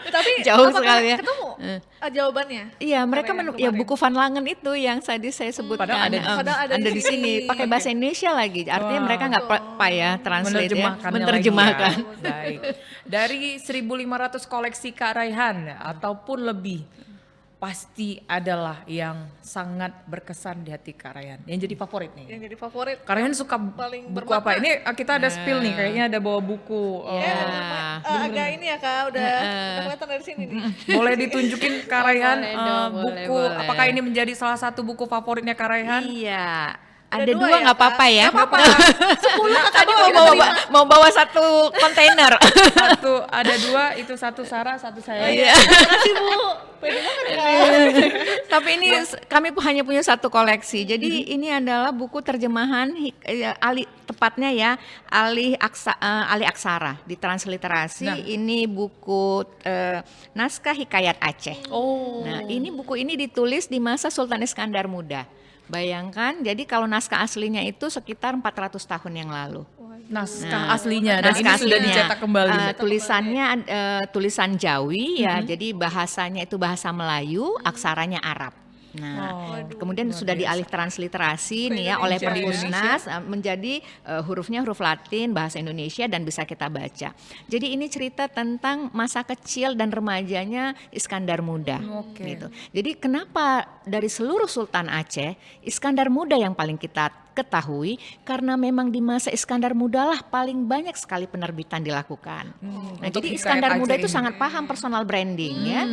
Speaker 2: Tapi
Speaker 1: Jauh
Speaker 2: apakah
Speaker 1: sekali ya.
Speaker 2: ketemu jawabannya?
Speaker 1: Iya, mereka
Speaker 2: Kak Raihan
Speaker 1: ya
Speaker 2: kemarin?
Speaker 1: buku Van Langen itu yang tadi saya sebutkan.
Speaker 4: Padahal
Speaker 2: ada di
Speaker 1: di
Speaker 2: sini.
Speaker 1: sini pakai bahasa Indonesia lagi. Artinya mereka nggak payah translate ya,
Speaker 4: Menerjemahkan.
Speaker 1: menerjemahkan.
Speaker 4: Baik. Dari 1.500 koleksi Kak Raihan ataupun lebih, pasti adalah yang sangat berkesan di hati Kak Raihan. Yang jadi favorit nih.
Speaker 2: Yang jadi favorit.
Speaker 4: Kak Raihan suka
Speaker 2: Paling
Speaker 4: buku
Speaker 2: bermakna.
Speaker 4: apa? Ini kita ada spill nih, kayaknya ada bawa buku.
Speaker 2: Agak ini ya Kak, udah kelihatan dari sini nih.
Speaker 4: Boleh ditunjukin Kak Raihan
Speaker 1: Boleh dong,
Speaker 4: buku,
Speaker 1: boleh.
Speaker 4: apakah ini menjadi salah satu buku favoritnya Kak Raihan?
Speaker 1: Iya.
Speaker 2: Ada
Speaker 1: Ada
Speaker 2: dua
Speaker 1: dua
Speaker 2: ya,
Speaker 1: nggak apa-apa
Speaker 2: Kak?
Speaker 1: ya.
Speaker 2: Nggak apa-apa. 10
Speaker 1: Tadi mau bawa satu kontainer.
Speaker 4: Satu, ada dua, itu satu Sarah, satu saya.
Speaker 1: Iya.
Speaker 2: Terima kasih Bu. Pede banget Kak.
Speaker 1: Tapi ini kami hanya punya satu koleksi. Jadi ini adalah buku terjemahan tepatnya ya alih aksara ditransliterasi. Ini buku naskah hikayat Aceh.
Speaker 4: Oh.
Speaker 1: Nah, ini buku ini ditulis di masa Sultan Iskandar Muda. Bayangkan, jadi kalau naskah aslinya itu sekitar 400 tahun yang lalu.
Speaker 4: Naskah aslinya dan ini
Speaker 1: Naskah
Speaker 4: sudah
Speaker 1: aslinya.
Speaker 4: dicetak kembali.
Speaker 1: Tulisannya tulisan Jawi ya, jadi bahasanya itu bahasa Melayu, aksaranya Arab. Nah, kemudian sudah dialih transliterasi nih ya oleh Perpusnas menjadi hurufnya huruf Latin bahasa Indonesia dan bisa kita baca. Jadi ini cerita tentang masa kecil dan remajanya Iskandar Muda. Gitu. Jadi kenapa dari seluruh Sultan Aceh Iskandar Muda yang paling kita ketahui karena memang di masa Iskandar Muda lah paling banyak sekali penerbitan dilakukan. Nah,
Speaker 4: untuk
Speaker 1: jadi
Speaker 4: hikayat
Speaker 1: Iskandar
Speaker 4: Aceh
Speaker 1: Muda itu
Speaker 4: ini.
Speaker 1: sangat paham personal branding ya.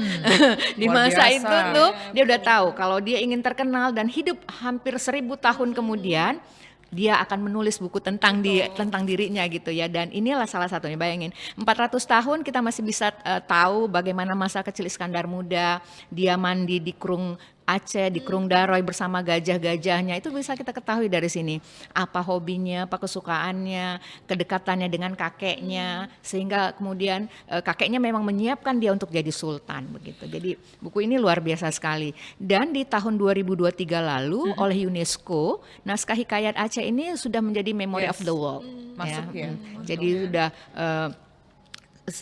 Speaker 1: Di
Speaker 4: Luar
Speaker 1: masa
Speaker 4: biasa.
Speaker 1: itu tuh dia udah tahu kalau dia ingin terkenal dan hidup hampir 1000 tahun kemudian dia akan menulis buku tentang tentang dirinya gitu ya, dan inilah salah satunya. Bayangin 400 tahun kita masih bisa tahu bagaimana masa kecil Iskandar Muda, dia mandi di Krung Aceh, di Krung Daroy bersama gajah-gajahnya, itu bisa kita ketahui dari sini. Apa hobinya, apa kesukaannya, kedekatannya dengan kakeknya, sehingga kemudian kakeknya memang menyiapkan dia untuk jadi sultan begitu. Jadi buku ini luar biasa sekali. Dan di tahun 2023 lalu oleh UNESCO, naskah hikayat Aceh ini sudah menjadi Memory of the World.
Speaker 4: Masuk ya.
Speaker 1: Jadi sudah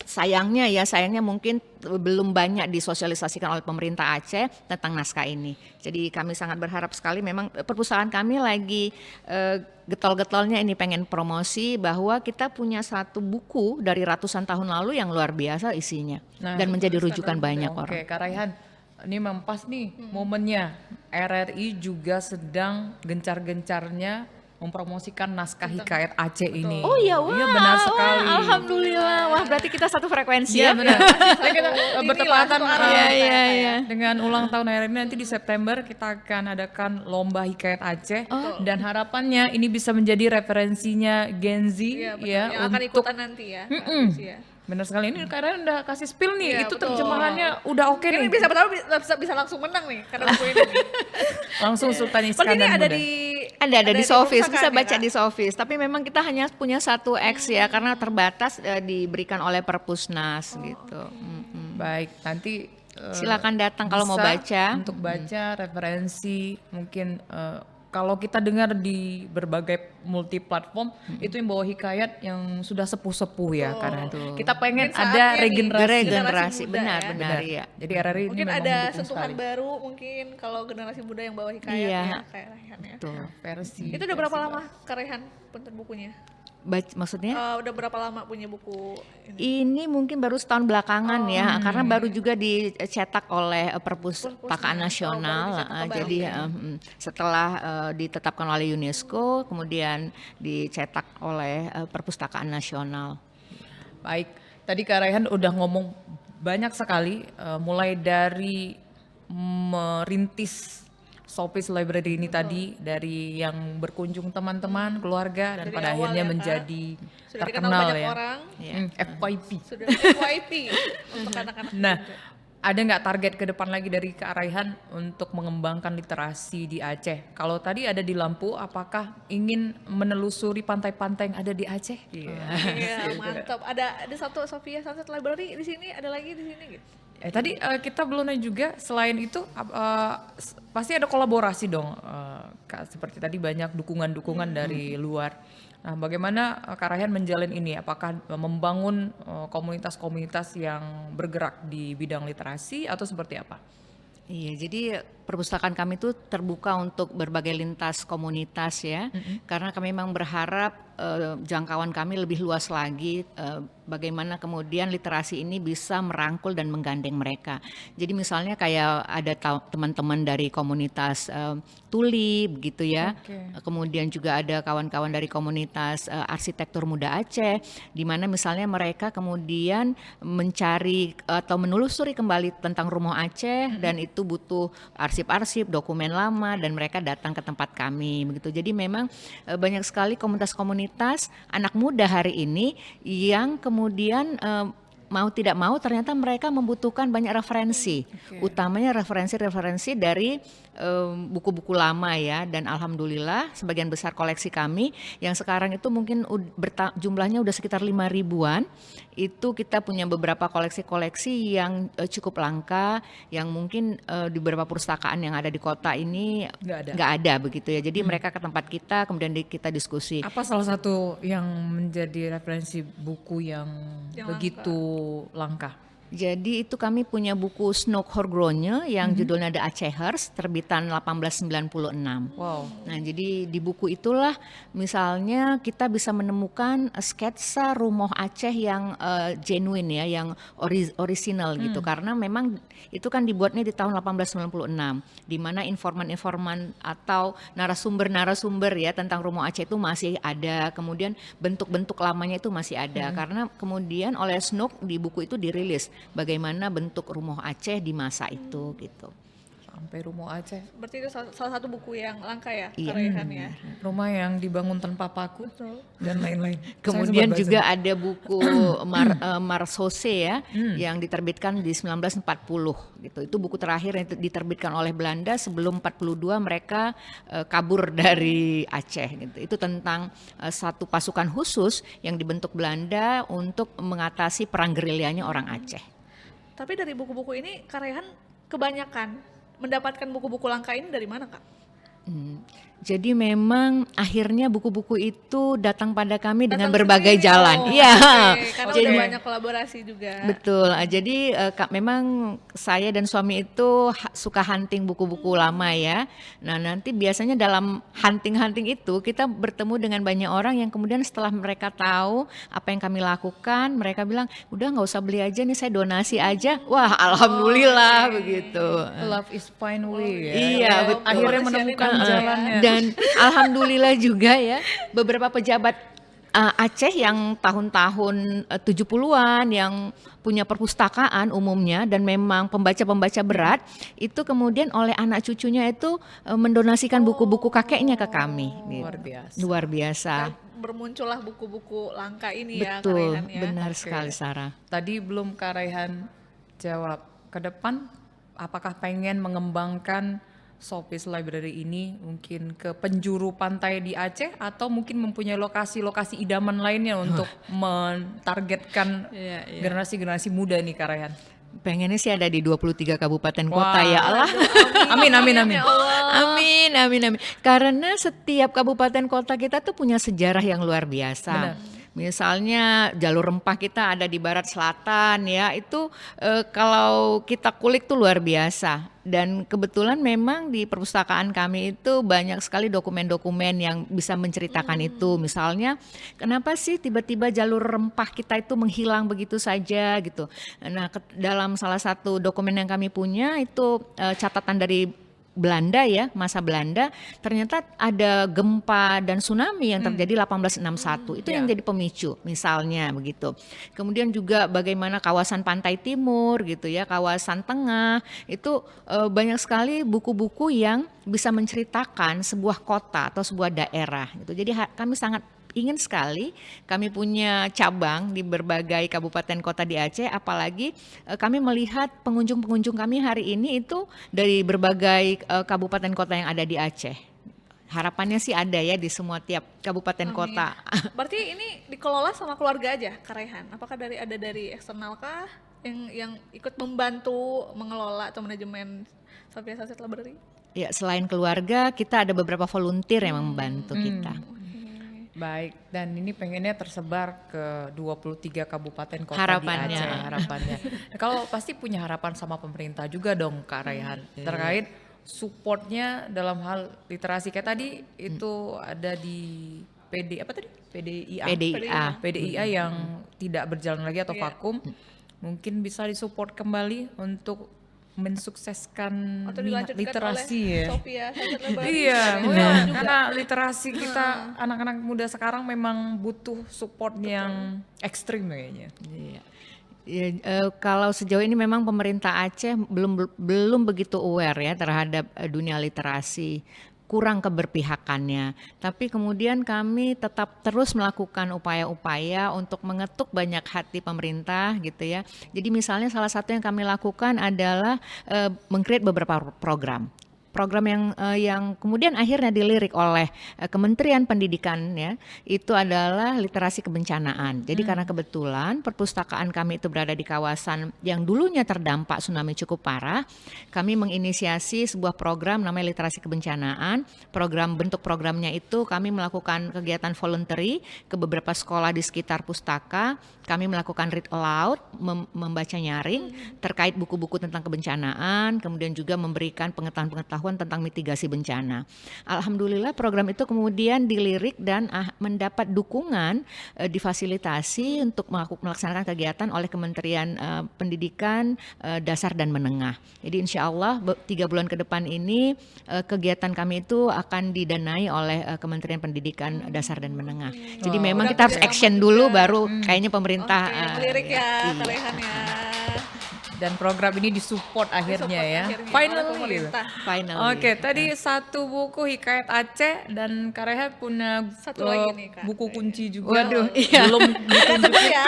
Speaker 1: sayangnya mungkin belum banyak disosialisasikan oleh pemerintah Aceh tentang naskah ini. Jadi kami sangat berharap sekali, memang perpustakaan kami lagi getol-getolnya ini pengen promosi bahwa kita punya satu buku dari ratusan tahun lalu yang luar biasa isinya dan menjadi rujukan banyak orang.
Speaker 4: Oke, Kak Raihan, ini mempas nih momennya. RRI juga sedang gencar-gencarnya mempromosikan naskah hikayat Aceh ini.
Speaker 1: Oh iya, wah,
Speaker 4: Iya benar sekali.
Speaker 1: Wah, alhamdulillah. Wah, berarti kita satu frekuensi
Speaker 4: Iya
Speaker 1: ya.
Speaker 4: benar. Jadi kita bertepatan
Speaker 1: Iya.
Speaker 4: dengan ulang tahun RRI nanti di September kita akan adakan lomba hikayat Aceh dan harapannya ini bisa menjadi referensinya Gen Z
Speaker 2: Iya, betul.
Speaker 4: ya
Speaker 2: Yang akan
Speaker 4: untuk
Speaker 2: ikutan nanti ya. Ya.
Speaker 4: benar sekali ini karena udah kasih spill nih,
Speaker 2: Iya,
Speaker 4: itu
Speaker 2: betul.
Speaker 4: terjemahannya udah oke nih.
Speaker 2: Ini bisa langsung menang nih karena buku ini. nih.
Speaker 4: Langsung Sultan
Speaker 2: Seperti ini
Speaker 4: Iskandar
Speaker 2: ada
Speaker 4: Muda.
Speaker 1: Ada di Sofis, bisa
Speaker 2: perpustakaan ya,
Speaker 1: baca
Speaker 2: Kak?
Speaker 1: di Sofis. Tapi memang kita hanya punya satu X ya, karena terbatas diberikan oleh Perpusnas gitu.
Speaker 4: Baik, nanti
Speaker 1: Silakan datang kalau mau
Speaker 4: bisa
Speaker 1: baca.
Speaker 4: untuk baca referensi mungkin kalau kita dengar di berbagai multi platform itu yang bawa hikayat yang sudah sepuh-sepuh ya karena kita pengen
Speaker 2: Mungkin
Speaker 4: ada
Speaker 2: saatnya nih,
Speaker 4: regenerasi.
Speaker 1: Regenerasi,
Speaker 2: muda ya.
Speaker 1: benar ya.
Speaker 4: Jadi RRI
Speaker 2: Mungkin
Speaker 4: ini memang
Speaker 2: ada
Speaker 4: mendukung
Speaker 2: sentuhan
Speaker 4: sekali.
Speaker 2: baru mungkin kalau generasi muda yang bawa hikayat
Speaker 1: Iya.
Speaker 2: ya kayak Raihan ya.
Speaker 1: Tuh.
Speaker 4: Versi
Speaker 2: Itu udah berapa lama Kak Raihan bentuk bukunya?
Speaker 1: Maksudnya?
Speaker 2: Udah berapa lama punya buku ini?
Speaker 1: Ini mungkin baru setahun belakangan ya, karena baru juga dicetak oleh Perpustakaan Nasional.
Speaker 2: dicetak baru.
Speaker 1: Jadi setelah ditetapkan oleh UNESCO, kemudian dicetak oleh Perpustakaan Nasional.
Speaker 4: Baik, tadi Kak Raihan udah ngomong banyak sekali, mulai dari merintis Sophie's Library ini tadi, dari yang berkunjung teman-teman, keluarga, dan
Speaker 2: Dari
Speaker 4: pada
Speaker 2: awal
Speaker 4: akhirnya
Speaker 2: ya, Kak.
Speaker 4: menjadi
Speaker 2: Sudah dikenal
Speaker 4: terkenal
Speaker 2: banyak
Speaker 4: ya.
Speaker 2: orang,
Speaker 4: FYP.
Speaker 2: sudah FYP untuk anak-anak
Speaker 4: Nah,
Speaker 2: juga.
Speaker 4: ada nggak target ke depan lagi dari Kak Raihan untuk mengembangkan literasi di Aceh? Kalau tadi ada di Lampu, apakah ingin menelusuri pantai-pantai yang ada di Aceh?
Speaker 2: Iya, mantap. Ada satu Sophia Sunset Library di sini, ada lagi di sini gitu.
Speaker 4: Tadi kita belum nanya juga, selain itu pasti ada kolaborasi dong, Kak, seperti tadi banyak dukungan-dukungan dari luar. Nah, bagaimana Kak Raihan menjalin ini? Apakah membangun komunitas-komunitas yang bergerak di bidang literasi atau seperti apa?
Speaker 1: Iya, jadi perpustakaan kami itu terbuka untuk berbagai lintas komunitas ya, karena kami memang berharap jangkauan kami lebih luas lagi, bagaimana kemudian literasi ini bisa merangkul dan menggandeng mereka. Jadi misalnya kayak ada teman-teman dari komunitas tuli begitu ya, kemudian juga ada kawan-kawan dari komunitas arsitektur muda Aceh, di mana misalnya mereka kemudian mencari atau menelusuri kembali tentang rumah Aceh, dan itu butuh arsip-arsip, dokumen lama, dan mereka datang ke tempat kami begitu. Jadi memang banyak sekali komunitas-komunitas anak muda hari ini yang kemudian mau tidak mau ternyata mereka membutuhkan banyak referensi, utamanya referensi-referensi dari buku-buku lama ya, dan alhamdulillah sebagian besar koleksi kami yang sekarang itu mungkin jumlahnya udah sekitar 5.000-an, itu kita punya beberapa koleksi-koleksi yang cukup langka, yang mungkin di beberapa perpustakaan yang ada di kota ini nggak ada begitu ya. Jadi mereka ke tempat kita, kemudian kita diskusi.
Speaker 4: Apa salah satu yang menjadi referensi buku yang begitu langka?
Speaker 1: Jadi itu kami punya buku Snoek Horgrogne yang judulnya The Acehers, terbitan 1896.
Speaker 4: Wow.
Speaker 1: Nah, jadi di buku itulah misalnya kita bisa menemukan sketsa rumah Aceh yang genuine ya, yang orisinal gitu. Karena memang itu kan dibuatnya di tahun 1896, di mana informan-informan atau narasumber-narasumber ya tentang rumah Aceh itu masih ada. Kemudian bentuk-bentuk lamanya itu masih ada. Karena kemudian oleh Snoek di buku itu dirilis bagaimana bentuk rumah Aceh di masa itu gitu.
Speaker 4: Sampai rumah Aceh.
Speaker 2: Berarti itu salah satu buku yang langka ya,
Speaker 1: Iya.
Speaker 2: Kak Raihan ya.
Speaker 4: Rumah yang dibangun tanpa paku dan lain-lain.
Speaker 1: Kemudian juga ada buku Marsose ya, yang diterbitkan di 1940 gitu. Itu buku terakhir yang diterbitkan oleh Belanda sebelum 42 mereka kabur dari Aceh gitu. Itu tentang satu pasukan khusus yang dibentuk Belanda untuk mengatasi perang gerilyanya orang Aceh.
Speaker 2: Tapi dari buku-buku ini Kak Raihan kebanyakan mendapatkan buku-buku langka ini dari mana, Kak?
Speaker 1: Jadi memang akhirnya buku-buku itu datang pada kami dengan
Speaker 2: Datang
Speaker 1: berbagai
Speaker 2: sendiri.
Speaker 1: jalan.
Speaker 2: Oh,
Speaker 1: Iya.
Speaker 2: oke. Karena
Speaker 1: Jadi
Speaker 2: udah banyak kolaborasi juga.
Speaker 1: betul. Jadi memang saya dan suami itu suka hunting buku-buku lama ya. Nah, nanti biasanya dalam hunting-hunting itu kita bertemu dengan banyak orang yang kemudian setelah mereka tahu apa yang kami lakukan, mereka bilang, "Udah nggak usah beli aja nih, saya donasi aja." Wah, alhamdulillah begitu.
Speaker 4: Love is find way ya.
Speaker 1: Iya, betul.
Speaker 4: Akhirnya menemukan jalannya.
Speaker 1: Dan alhamdulillah juga ya, beberapa pejabat Aceh yang tahun-tahun 70-an yang punya perpustakaan umumnya dan memang pembaca-pembaca berat, itu kemudian oleh anak cucunya itu mendonasikan buku-buku kakeknya ke kami.
Speaker 4: Luar biasa.
Speaker 1: Luar biasa.
Speaker 2: Bermuncullah buku-buku langka ini ya, Kak
Speaker 1: Betul,
Speaker 2: Raihan ya.
Speaker 1: benar
Speaker 4: Oke.
Speaker 1: sekali Sarah.
Speaker 4: Tadi belum Kak Raihan jawab. Ke depan apakah pengen mengembangkan Sophie's Library ini mungkin ke penjuru pantai di Aceh atau mungkin mempunyai lokasi-lokasi idaman lainnya untuk mentargetkan generasi-generasi muda nih Kak Raihan?
Speaker 1: Pengennya sih ada di 23 kabupaten kota ya Allah.
Speaker 4: Amin, amin, amin.
Speaker 2: Ya Allah.
Speaker 1: Amin, amin, amin. Karena setiap kabupaten kota kita tuh punya sejarah yang luar biasa.
Speaker 4: Benar.
Speaker 1: Misalnya jalur rempah kita ada di barat selatan ya, itu kalau kita kulik tuh luar biasa. Dan kebetulan memang di perpustakaan kami itu banyak sekali dokumen-dokumen yang bisa menceritakan itu. Misalnya kenapa sih tiba-tiba jalur rempah kita itu menghilang begitu saja gitu. Nah, dalam salah satu dokumen yang kami punya itu catatan dari Belanda ya, masa Belanda, ternyata ada gempa dan tsunami yang terjadi 1861. Itu yang jadi pemicu misalnya begitu. Kemudian juga bagaimana kawasan pantai timur gitu ya, kawasan tengah, itu banyak sekali buku-buku yang bisa menceritakan sebuah kota atau sebuah daerah gitu. Jadi kami sangat ingin sekali kami punya cabang di berbagai kabupaten kota di Aceh, apalagi kami melihat pengunjung-pengunjung kami hari ini itu dari berbagai kabupaten kota yang ada di Aceh. Harapannya sih ada ya di semua tiap kabupaten kota.
Speaker 2: Berarti ini dikelola sama keluarga aja, Kak Raihan? Apakah ada dari eksternal kah yang ikut membantu mengelola atau manajemen Sophia Sunset Library?
Speaker 1: Ya, selain keluarga, kita ada beberapa volunteer yang membantu kita.
Speaker 4: Baik, dan ini pengennya tersebar ke 23 kabupaten kota
Speaker 1: Harapannya.
Speaker 4: di Aceh, harapannya. Nah, kalau pasti punya harapan sama pemerintah juga dong Kak Raihan, terkait supportnya dalam hal literasi. Kayak tadi itu ada di PDIA. PDIA yang tidak berjalan lagi atau vakum, mungkin bisa disupport kembali untuk mensukseskan
Speaker 2: Atau dilanjutkan
Speaker 4: literasi
Speaker 2: oleh
Speaker 4: ya.
Speaker 2: Sophia Sunset Library.
Speaker 4: Iya,
Speaker 2: Juga.
Speaker 4: karena literasi kita anak-anak muda sekarang memang butuh support yang ekstrim kayaknya.
Speaker 1: Iya. Ya, kalau sejauh ini memang pemerintah Aceh belum begitu aware ya terhadap dunia literasi, kurang keberpihakannya. Tapi kemudian kami tetap terus melakukan upaya-upaya untuk mengetuk banyak hati pemerintah gitu ya. Jadi misalnya salah satu yang kami lakukan adalah meng-create beberapa program yang kemudian akhirnya dilirik oleh Kementerian Pendidikan ya, itu adalah literasi kebencanaan. Jadi karena kebetulan perpustakaan kami itu berada di kawasan yang dulunya terdampak tsunami cukup parah, kami menginisiasi sebuah program namanya literasi kebencanaan. Bentuk programnya itu kami melakukan kegiatan voluntary ke beberapa sekolah di sekitar pustaka. Kami melakukan read aloud, membaca nyaring terkait buku-buku tentang kebencanaan, kemudian juga memberikan pengetahuan tentang mitigasi bencana. Alhamdulillah program itu kemudian dilirik dan mendapat dukungan difasilitasi untuk melaksanakan kegiatan oleh Kementerian Pendidikan Dasar dan Menengah. Jadi insya Allah 3 bulan ke depan ini kegiatan kami itu akan didanai oleh Kementerian Pendidikan Dasar dan Menengah. Jadi memang kita harus action dulu baru kayaknya pemerintah
Speaker 2: melirik ya, Kak Raihan ya.
Speaker 4: Dan program ini disupport akhirnya ya.
Speaker 2: Akhirnya oleh
Speaker 4: Finally.
Speaker 2: pemerintah.
Speaker 1: finally.
Speaker 4: Oke, tadi satu buku Hikayat Aceh dan Kak Rehan punya
Speaker 2: Satu lagi nih, Kak.
Speaker 4: buku kunci juga.
Speaker 1: Waduh, iya.
Speaker 4: Belum ditunjukin.
Speaker 2: Ya,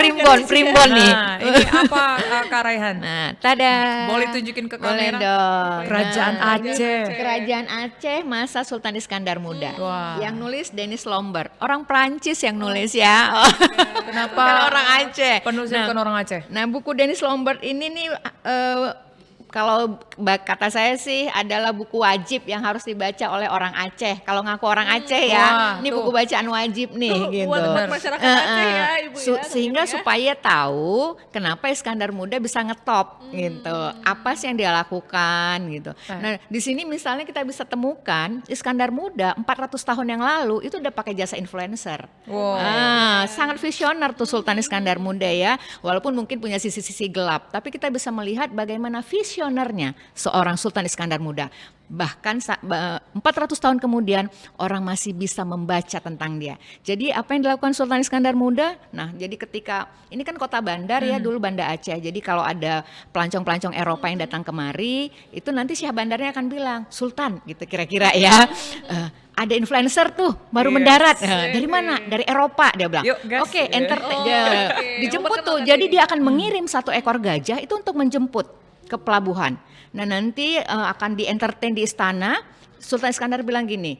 Speaker 1: Primbon nih.
Speaker 4: Nah, ini apa Kak Rehan?
Speaker 1: Nah, tada.
Speaker 4: Boleh tunjukin ke
Speaker 1: Boleh
Speaker 4: kamera?
Speaker 1: dong.
Speaker 4: Kerajaan
Speaker 1: Nah,
Speaker 4: Aceh.
Speaker 1: Kerajaan Aceh masa Sultan Iskandar Muda.
Speaker 4: Wah.
Speaker 1: Yang nulis Denis Lombard. Orang Prancis yang nulis ya.
Speaker 4: Kenapa?
Speaker 1: Bukan orang Aceh.
Speaker 4: Penulisnya bukan orang Aceh.
Speaker 1: Nah, buku Denis Lombard ini nih kalau kata saya sih adalah buku wajib yang harus dibaca oleh orang Aceh. Kalau ngaku orang Aceh
Speaker 4: Wah,
Speaker 1: ya, ini
Speaker 4: tuh.
Speaker 1: buku bacaan wajib nih
Speaker 2: Tuh,
Speaker 1: gitu.
Speaker 2: buat masyarakat Aceh ya, Ibu ya.
Speaker 1: Sehingga
Speaker 2: tentunya.
Speaker 1: supaya tahu kenapa Iskandar Muda bisa ngetop gitu. Apa sih yang dia lakukan gitu. Nah, di sini misalnya kita bisa temukan Iskandar Muda 400 tahun yang lalu itu udah pakai jasa influencer.
Speaker 4: Wow.
Speaker 1: Sangat visioner tuh Sultan Iskandar Muda ya. Walaupun mungkin punya sisi-sisi gelap, tapi kita bisa melihat bagaimana visionernya seorang Sultan Iskandar Muda. Bahkan 400 tahun kemudian orang masih bisa membaca tentang dia. Jadi apa yang dilakukan Sultan Iskandar Muda? Nah, jadi ketika ini kan kota bandar ya, dulu Banda Aceh. Jadi kalau ada pelancong-pelancong Eropa yang datang kemari, itu nanti Syah Bandarnya akan bilang, "Sultan," gitu kira-kira ya. Ada influencer tuh baru mendarat. Dari mana? Dari Eropa, dia bilang.
Speaker 4: Yuk, gas.
Speaker 1: Oke, dijemput tuh.
Speaker 2: Memperkenalkan
Speaker 1: Jadi
Speaker 2: diri.
Speaker 1: dia akan mengirim 1 ekor gajah itu untuk menjemput ke pelabuhan. Nah, nanti akan di-entertain di istana. Sultan Iskandar bilang gini,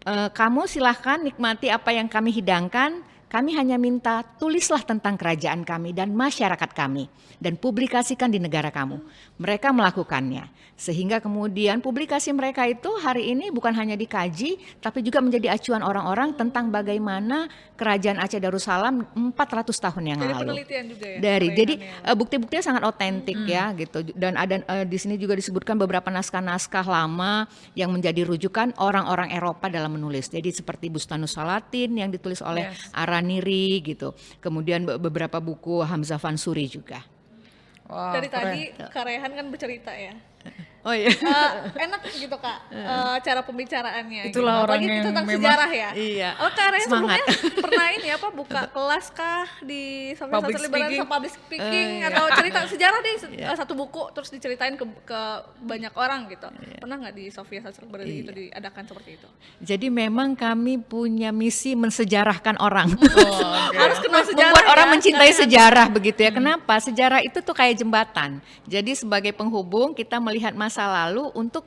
Speaker 1: kamu silahkan nikmati apa yang kami hidangkan, Kami hanya minta tulislah tentang kerajaan kami dan masyarakat kami dan publikasikan di negara kamu. Mereka melakukannya. Sehingga kemudian publikasi mereka itu hari ini bukan hanya dikaji tapi juga menjadi acuan orang-orang tentang bagaimana kerajaan Aceh Darussalam 400 tahun yang
Speaker 2: Dari
Speaker 1: lalu.
Speaker 2: penelitian juga ya.
Speaker 1: Jadi
Speaker 2: Raihannya.
Speaker 1: bukti-buktinya sangat otentik ya gitu, dan ada di sini juga disebutkan beberapa naskah-naskah lama yang menjadi rujukan orang-orang Eropa dalam menulis. Jadi seperti Bustanus Salatin yang ditulis oleh Araniri gitu. Kemudian beberapa buku Hamzah Fansuri juga.
Speaker 4: Wah,
Speaker 2: Dari
Speaker 4: keren.
Speaker 2: tadi Kak Raihan kan bercerita ya.
Speaker 1: Oh iya.
Speaker 2: Enak gitu Kak, cara pembicaraannya.
Speaker 4: Itulah
Speaker 2: gitu.
Speaker 4: orang
Speaker 2: Apalagi
Speaker 4: yang
Speaker 2: tentang
Speaker 4: memang-
Speaker 2: sejarah ya.
Speaker 1: Iya.
Speaker 2: Oh Kak Raihan
Speaker 1: Semangat.
Speaker 2: sebelumnya pernah ini apa buka kelas kah di Sofia
Speaker 4: Public
Speaker 2: Sastra Liberal
Speaker 4: speaking?
Speaker 2: sama public speaking
Speaker 1: Iya.
Speaker 2: atau cerita sejarah deh
Speaker 1: Iya.
Speaker 2: satu buku terus diceritain ke banyak orang gitu. Pernah nggak di Sofia Sastra Liberal
Speaker 1: Iya.
Speaker 2: itu diadakan seperti itu?
Speaker 1: Jadi memang kami punya misi mensejarahkan orang.
Speaker 2: Harus kenal sejarah.
Speaker 1: Membuat orang
Speaker 2: ya,
Speaker 1: mencintai
Speaker 2: Kak Raihan.
Speaker 1: sejarah begitu ya. Kenapa? Sejarah itu tuh kayak jembatan. Jadi sebagai penghubung kita melihat masa lalu untuk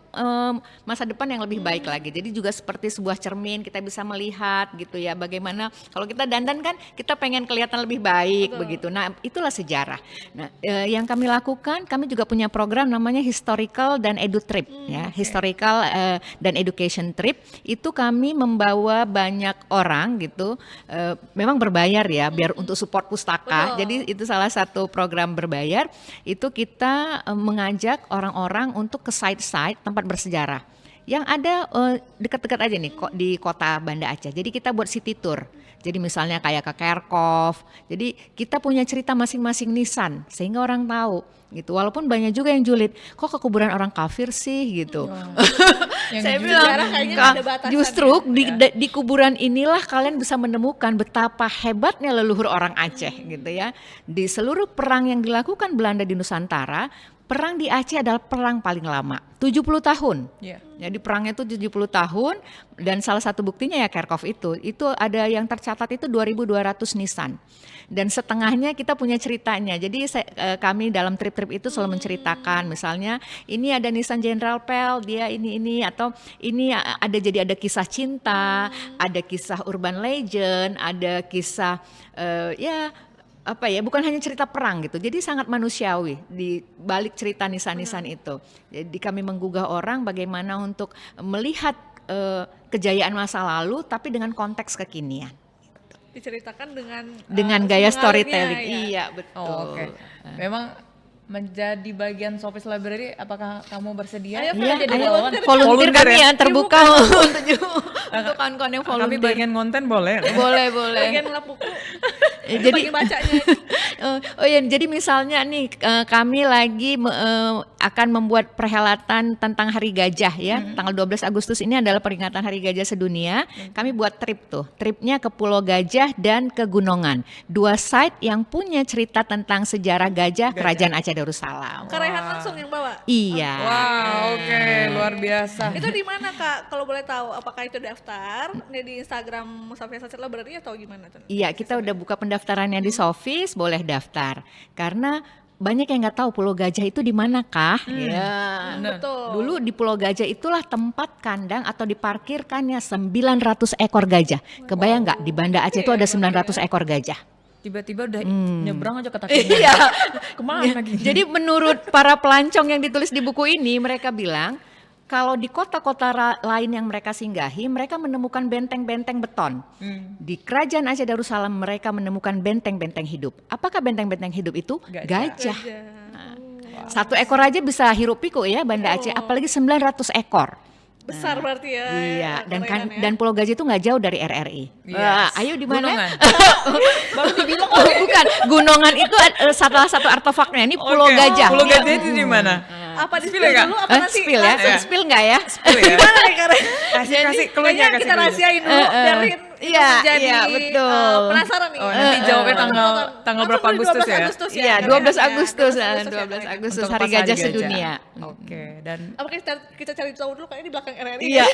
Speaker 1: masa depan yang lebih baik lagi. Jadi juga seperti sebuah cermin kita bisa melihat gitu ya. Bagaimana kalau kita dandan kan kita pengen kelihatan lebih baik begitu. Nah itulah sejarah. Nah yang kami lakukan, kami juga punya program namanya Historical dan Edu Trip ya. Historical dan Education Trip itu kami membawa banyak orang gitu. Memang berbayar ya biar untuk support pustaka.
Speaker 2: Betul.
Speaker 1: Jadi itu salah satu program berbayar. Itu kita mengajak orang-orang untuk ke site-site tempat bersejarah yang ada dekat-dekat aja nih kok di kota Banda Aceh. Jadi kita buat city tour. Jadi misalnya kayak ke Kerkhof. Jadi kita punya cerita masing-masing nisan sehingga orang tahu gitu. Walaupun banyak juga yang julid, kok ke kuburan orang kafir sih gitu.
Speaker 4: Yang
Speaker 1: Saya
Speaker 4: jujur
Speaker 1: bilang
Speaker 2: sejarah kayaknya
Speaker 1: "Kak,
Speaker 2: ada batasannya."
Speaker 1: justru di kuburan inilah kalian bisa menemukan betapa hebatnya leluhur orang Aceh gitu ya. Di seluruh perang yang dilakukan Belanda di Nusantara, perang di Aceh adalah perang paling lama, 70 tahun.
Speaker 4: Iya.
Speaker 1: Jadi perangnya itu 70 tahun dan salah satu buktinya ya Kerkhof itu ada yang tercatat itu 2.200 nisan. Dan setengahnya kita punya ceritanya. Jadi kami dalam trip-trip itu selalu menceritakan misalnya ini ada nisan Jenderal Pel, dia ini atau ini ada kisah cinta, ada kisah urban legend, ada kisah bukan hanya cerita perang gitu. Jadi sangat manusiawi di balik cerita nisan-nisan itu. Jadi kami menggugah orang bagaimana untuk melihat kejayaan masa lalu tapi dengan konteks kekinian.
Speaker 2: Diceritakan
Speaker 1: Dengan gaya
Speaker 2: mengalirnya,
Speaker 1: storytelling.
Speaker 2: ya.
Speaker 1: Iya, betul.
Speaker 4: Oh, oke. Memang menjadi bagian Sofis Library, apakah kamu bersedia?
Speaker 2: Ayo,
Speaker 1: Iya,
Speaker 2: jadi
Speaker 1: ayo.
Speaker 2: volunteer.
Speaker 1: Volunteer
Speaker 4: Volunteer
Speaker 1: kami
Speaker 4: ya?
Speaker 1: yang terbuka untuk kawan-kawan yang
Speaker 4: Kami
Speaker 1: volunteer.
Speaker 4: bagian konten boleh?
Speaker 1: Boleh.
Speaker 2: Bagian ngelap buku.
Speaker 1: Jadi
Speaker 2: Bagi bacanya.
Speaker 1: jadi misalnya nih kami lagi akan membuat perhelatan tentang Hari Gajah ya. Tanggal 12 Agustus ini adalah peringatan Hari Gajah sedunia. Kami buat trip tuh. Tripnya ke Pulau Gajah dan ke Gunungan. Dua site yang punya cerita tentang sejarah gajah Kerajaan Aceh Darussalam.
Speaker 2: Kak Raihan langsung yang bawa.
Speaker 1: Iya.
Speaker 4: Wow, oke, luar biasa.
Speaker 2: Itu di mana Kak? Kalau boleh tahu, apakah itu daftar di Instagram Sofia Sastra Library atau gimana tuh?
Speaker 1: Iya, kita udah buka pendaftarannya di Sofis, boleh daftar. Karena banyak yang nggak tahu Pulau Gajah itu di manakah? Ya.
Speaker 2: Betul.
Speaker 1: Dulu di Pulau Gajah itulah tempat kandang atau diparkirkannya 900 ekor gajah. Kebayang nggak di Banda Aceh itu ada 900 ekor gajah?
Speaker 4: Tiba-tiba udah nyebrang aja ke Takengon.
Speaker 1: Iya.
Speaker 4: Kemana lagi?
Speaker 1: Jadi menurut para pelancong yang ditulis di buku ini, mereka bilang kalau di kota-kota lain yang mereka singgahi, mereka menemukan benteng-benteng beton. Di Kerajaan Aceh Darussalam mereka menemukan benteng-benteng hidup. Apakah benteng-benteng hidup itu?
Speaker 4: Gajah.
Speaker 1: Nah, satu ekor aja bisa hirup pikuk ya Banda Aceh, apalagi 900 ekor.
Speaker 2: Besar berarti ya.
Speaker 1: Iya, dan
Speaker 2: Kak Raihan ya.
Speaker 1: dan Pulau Gajah itu nggak jauh dari RRI.
Speaker 4: Yes.
Speaker 1: Wah, ayo di mana?
Speaker 4: Gunungan.
Speaker 1: Baru dibilang bukan. Gunungan itu salah satu artefaknya. Ini Pulau
Speaker 4: Oke.
Speaker 1: Gajah.
Speaker 4: Pulau
Speaker 1: Iya.
Speaker 4: Gajah itu di mana?
Speaker 2: Apa di
Speaker 4: Spill
Speaker 2: spill
Speaker 4: ya, Kak?
Speaker 2: dulu apa nanti?
Speaker 1: Spill ya?
Speaker 4: Iya.
Speaker 1: Spill nggak ya?
Speaker 4: Spill ya.
Speaker 2: Gimana nih Kak Raihan?
Speaker 4: Kasih clue-nya,
Speaker 2: Kayaknya
Speaker 4: kasih
Speaker 2: kita
Speaker 4: clue-nya.
Speaker 2: rahasiain dulu biarin itu
Speaker 1: Iya,
Speaker 2: menjadi
Speaker 1: iya, betul.
Speaker 2: penasaran nih.
Speaker 4: Oh, nanti jawabnya tanggal berapa Agustus ya?
Speaker 1: Iya, 12 Agustus. 12 Agustus
Speaker 4: Untuk
Speaker 1: Hari
Speaker 4: pas
Speaker 1: Gajah Sedunia.
Speaker 4: Oke, dan
Speaker 2: Apa kita cari tahu dulu kayaknya di belakang RRI.
Speaker 1: Iya.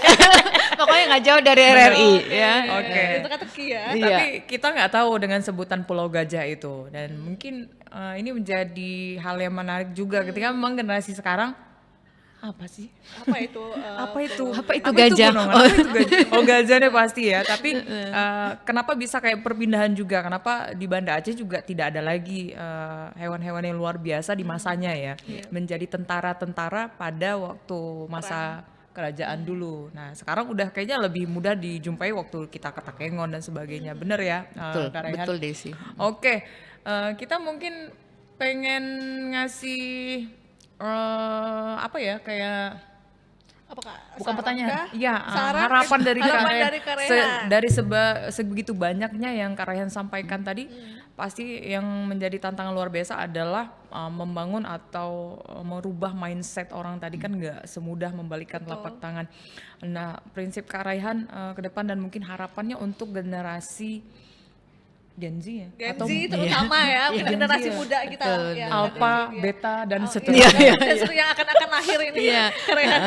Speaker 1: Pokoknya nggak jauh dari RRI ya.
Speaker 4: Oke.
Speaker 2: Itu teka-teki ya.
Speaker 1: Iya.
Speaker 4: tapi kita nggak tahu dengan sebutan Pulau Gajah itu, dan mungkin ini menjadi hal yang menarik juga ketika memang generasi sekarang Apa sih?
Speaker 2: Apa itu?
Speaker 1: Apa itu gajah?
Speaker 4: gunungan? Apa itu gajah? Oh, gajahnya pasti ya. Tapi kenapa bisa kayak perpindahan juga? Kenapa di Banda Aceh juga tidak ada lagi hewan-hewan yang luar biasa di masanya ya? Menjadi tentara-tentara pada waktu masa kerajaan dulu. Nah, sekarang udah kayaknya lebih mudah dijumpai waktu kita ke Takengon dan sebagainya. Bener ya?
Speaker 1: Betul,
Speaker 4: Kak Raihan?
Speaker 1: betul Desi.
Speaker 4: Oke, kita mungkin pengen ngasih apa ya, kayak
Speaker 2: Apakah
Speaker 4: bukan
Speaker 2: saran
Speaker 4: pertanyaan,
Speaker 2: kah?
Speaker 4: iya,
Speaker 2: Saran?
Speaker 4: harapan dari Kak
Speaker 2: Harapan
Speaker 4: Raihan.
Speaker 2: dari Kak Raihan.
Speaker 4: Dari sebegitu banyaknya yang Kak Raihan sampaikan tadi, pasti yang menjadi tantangan luar biasa adalah membangun atau merubah mindset orang tadi, kan nggak semudah membalikkan telapak tangan. Nah, prinsip Kak Raihan ke depan dan mungkin harapannya untuk generasi Gen Z ya?
Speaker 2: Gen Z terutama ya, generasi muda kita ya.
Speaker 4: Alpha, Beta, dan
Speaker 2: Iya,
Speaker 4: seterusnya.
Speaker 2: dan yang akan lahir ini.
Speaker 1: Iya.
Speaker 2: Keren ya.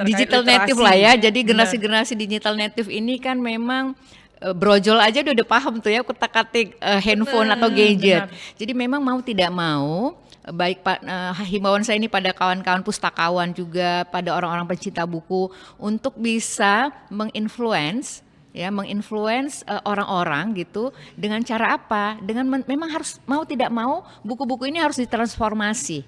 Speaker 1: Digital
Speaker 4: literasi.
Speaker 1: native lah ya. Jadi generasi-generasi digital native ini kan memang brojol aja udah paham tuh ya kutak-katik handphone atau gadget. Jadi memang mau tidak mau baik himbauan saya ini pada kawan-kawan pustakawan juga, pada orang-orang pencinta buku untuk bisa menginfluence orang-orang gitu dengan cara apa? Dengan memang harus mau tidak mau buku-buku ini harus ditransformasi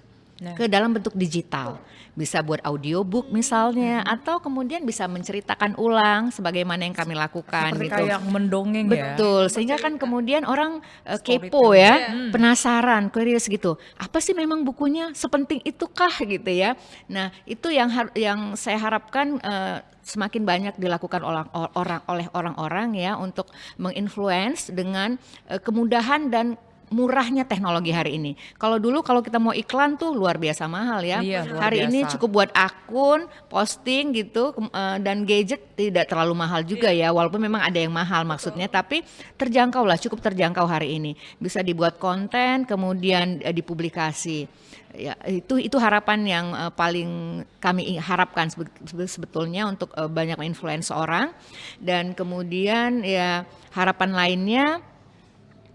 Speaker 1: ke dalam bentuk digital. Bisa buat audiobook misalnya, atau kemudian bisa menceritakan ulang sebagaimana yang kami lakukan
Speaker 4: Seperti
Speaker 1: gitu.
Speaker 4: kayak mendongeng ya.
Speaker 1: Betul, sehingga kan kemudian orang kepo ya, penasaran, curious gitu. Apa sih memang bukunya sepenting itukah gitu ya? Nah, itu yang saya harapkan semakin banyak dilakukan oleh orang-orang ya untuk menginfluence dengan kemudahan dan murahnya teknologi hari ini. Kalau dulu kalau kita mau iklan tuh luar biasa mahal ya.
Speaker 4: Iya, luar
Speaker 1: Hari ini
Speaker 4: biasa.
Speaker 1: cukup buat akun, posting gitu, dan gadget tidak terlalu mahal juga ya. Walaupun memang ada yang mahal maksudnya, tapi terjangkau lah, cukup terjangkau hari ini. Bisa dibuat konten, kemudian dipublikasi. Ya, itu harapan yang paling kami harapkan sebetulnya untuk banyak influence orang. Dan kemudian ya harapan lainnya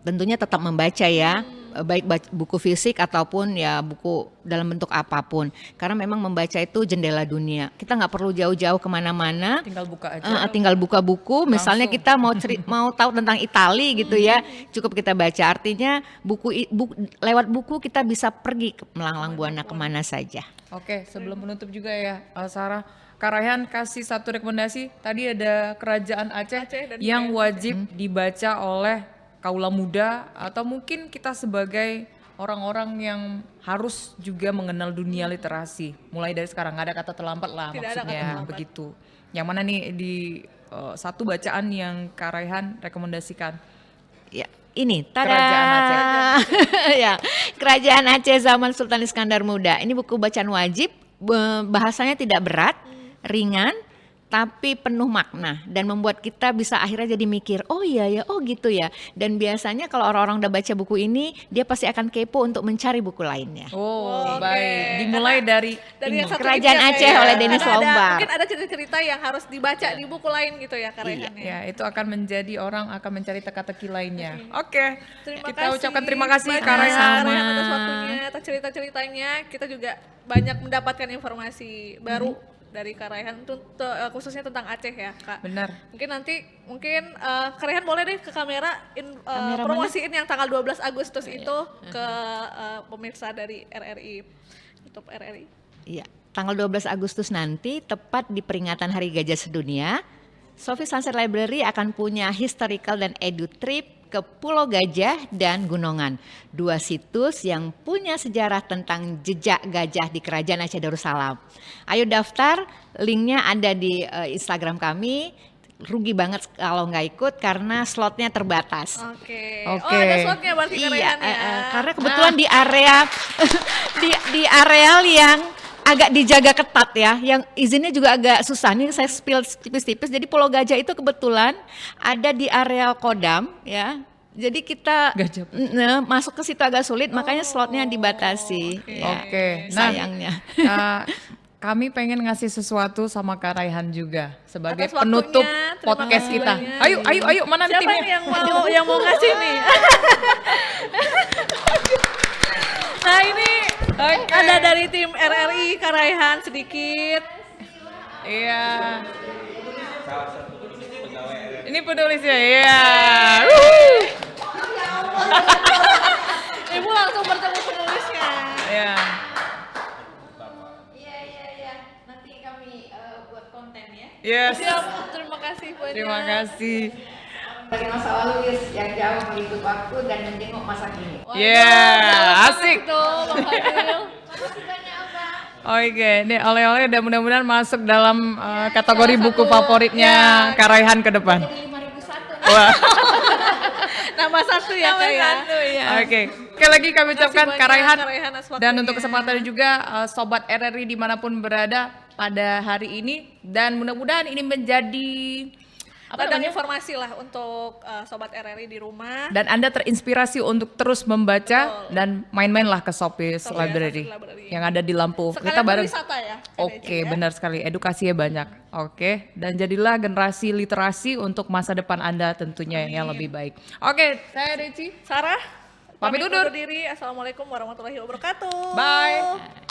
Speaker 1: tentunya tetap membaca ya, baik buku fisik ataupun ya buku dalam bentuk apapun. Karena memang membaca itu jendela dunia. Kita nggak perlu jauh-jauh kemana-mana.
Speaker 4: Tinggal buka aja.
Speaker 1: Tinggal buka buku. Misalnya kita mau tahu tentang Itali gitu ya, cukup kita baca. Artinya lewat buku kita bisa pergi melanglang buana kemana saja.
Speaker 4: Oke, sebelum menutup juga ya, Sarah, Kak Raihan kasih satu rekomendasi. Tadi ada Kerajaan Aceh
Speaker 2: dan
Speaker 4: yang wajib dibaca oleh kaula muda, atau mungkin kita sebagai orang-orang yang harus juga mengenal dunia literasi. Mulai dari sekarang, nggak ada kata terlambat lah
Speaker 2: Tidak ada kata
Speaker 4: maksudnya,
Speaker 2: terlambat.
Speaker 4: begitu. Yang mana nih di satu bacaan yang Kak Raihan rekomendasikan?
Speaker 1: Ya, ini
Speaker 4: Kerajaan Aceh.
Speaker 1: ya, Kerajaan Aceh zaman Sultan Iskandar Muda. Ini buku bacaan wajib, bahasanya tidak berat, ringan, tapi penuh makna dan membuat kita bisa akhirnya jadi mikir, oh iya ya, oh gitu ya. Dan biasanya kalau orang-orang udah baca buku ini, dia pasti akan kepo untuk mencari buku lainnya.
Speaker 4: Oh,
Speaker 2: Oke.
Speaker 4: baik. Dimulai dari
Speaker 2: yang
Speaker 4: ini.
Speaker 2: satu
Speaker 1: Kerajaan
Speaker 2: ini ya,
Speaker 1: Aceh oleh Dennis
Speaker 2: karena
Speaker 1: Lombar.
Speaker 2: mungkin ada cerita-cerita yang harus dibaca di buku lain gitu ya, Kak Raihan ya.
Speaker 4: Ya, itu akan menjadi orang akan mencari teka-teki lainnya. Oke,
Speaker 2: Terima
Speaker 4: kita
Speaker 2: kasih
Speaker 4: ucapkan terima kasih
Speaker 2: banyak,
Speaker 4: Kak Raihan.
Speaker 2: Kak Raihan atas waktunya, atas cerita-ceritanya. Kita juga banyak mendapatkan informasi baru dari Kak Raihan, khususnya tentang Aceh ya, Kak.
Speaker 4: Benar.
Speaker 2: Mungkin Kak Raihan boleh deh ke kamera,
Speaker 1: Kamera
Speaker 2: promosiin yang tanggal 12 Agustus itu ke pemirsa dari RRI, YouTube RRI.
Speaker 1: Iya, tanggal 12 Agustus nanti tepat di peringatan Hari Gajah Sedunia, Sofi Sunset Library akan punya historical dan edu trip ke Pulau Gajah dan Gunungan, dua situs yang punya sejarah tentang jejak gajah di Kerajaan Aceh Darussalam. Ayo daftar, linknya ada di Instagram kami. Rugi banget kalau nggak ikut karena slotnya terbatas.
Speaker 2: Oke.
Speaker 4: Oke.
Speaker 2: Oh, ada slotnya berarti Kak
Speaker 1: Iya,
Speaker 2: Raihan ya.
Speaker 1: karena kebetulan di area di areal yang agak dijaga ketat ya, yang izinnya juga agak susah. Nih saya spill tipis-tipis. Jadi Pulau Gajah itu kebetulan ada di areal Kodam ya. Jadi kita
Speaker 4: Gajah
Speaker 1: masuk ke situ agak sulit, makanya slotnya dibatasi. Ya,
Speaker 4: Oke. Nah,
Speaker 1: sayangnya.
Speaker 4: Kami pengen ngasih sesuatu sama Kak Raihan juga sebagai
Speaker 2: Atas waktunya,
Speaker 4: penutup
Speaker 2: terima
Speaker 4: podcast
Speaker 2: kasih
Speaker 4: kita.
Speaker 2: banyak.
Speaker 4: Ayo, mana
Speaker 2: Siapa
Speaker 4: timnya?
Speaker 2: nih yang mau ngasih nih? Nah ini
Speaker 4: Oke.
Speaker 2: Ada dari tim RRI Karaihan sedikit.
Speaker 4: Iya. Ini penulisnya, iya. Wuh.
Speaker 2: Ibu langsung bertemu penulisnya.
Speaker 4: Iya.
Speaker 1: Iya. Nanti kami buat konten ya.
Speaker 4: Yes.
Speaker 2: Siap, terima kasih banyak.
Speaker 4: Terima kasih.
Speaker 1: Dari masa lalu yang jauh menghidup aku dan menjenguk masa kini.
Speaker 2: Waduh,
Speaker 4: Yeah,
Speaker 2: dalam banget
Speaker 4: asik.
Speaker 2: itu, Bang Fadil.
Speaker 1: Makasih banyak Abang.
Speaker 4: Oke, ini oleh-oleh dan mudah-mudahan masuk dalam kategori
Speaker 2: salah
Speaker 4: buku
Speaker 2: satu,
Speaker 4: favoritnya
Speaker 2: ya.
Speaker 4: Karaihan ke depan.
Speaker 1: Jadi 5001.
Speaker 4: Wah.
Speaker 2: Nama satu ya Kak ya.
Speaker 4: Oke, sekali lagi kami
Speaker 2: Terima kasih
Speaker 4: ucapkan
Speaker 2: banyak,
Speaker 4: Karaihan
Speaker 2: Karaihan atas
Speaker 4: dan
Speaker 2: waktunya.
Speaker 4: untuk kesempatan juga sobat RRI dimanapun berada pada hari ini dan mudah-mudahan ini menjadi
Speaker 2: Ladang informasi lah untuk sobat RRI di rumah.
Speaker 4: dan Anda terinspirasi untuk terus membaca dan main-mainlah ke Shopee
Speaker 2: Betul ya,
Speaker 4: Library
Speaker 2: Shopee Library.
Speaker 4: yang ada di Lampu.
Speaker 2: Sekalian berwisata ya.
Speaker 4: Oke, benar sekali. Edukasinya banyak. Oke, dan jadilah generasi literasi untuk masa depan Anda tentunya yang lebih baik. Oke, saya Deci.
Speaker 2: Sarah,
Speaker 4: Pamit undur
Speaker 2: diri. Assalamualaikum warahmatullahi wabarakatuh.
Speaker 4: Bye.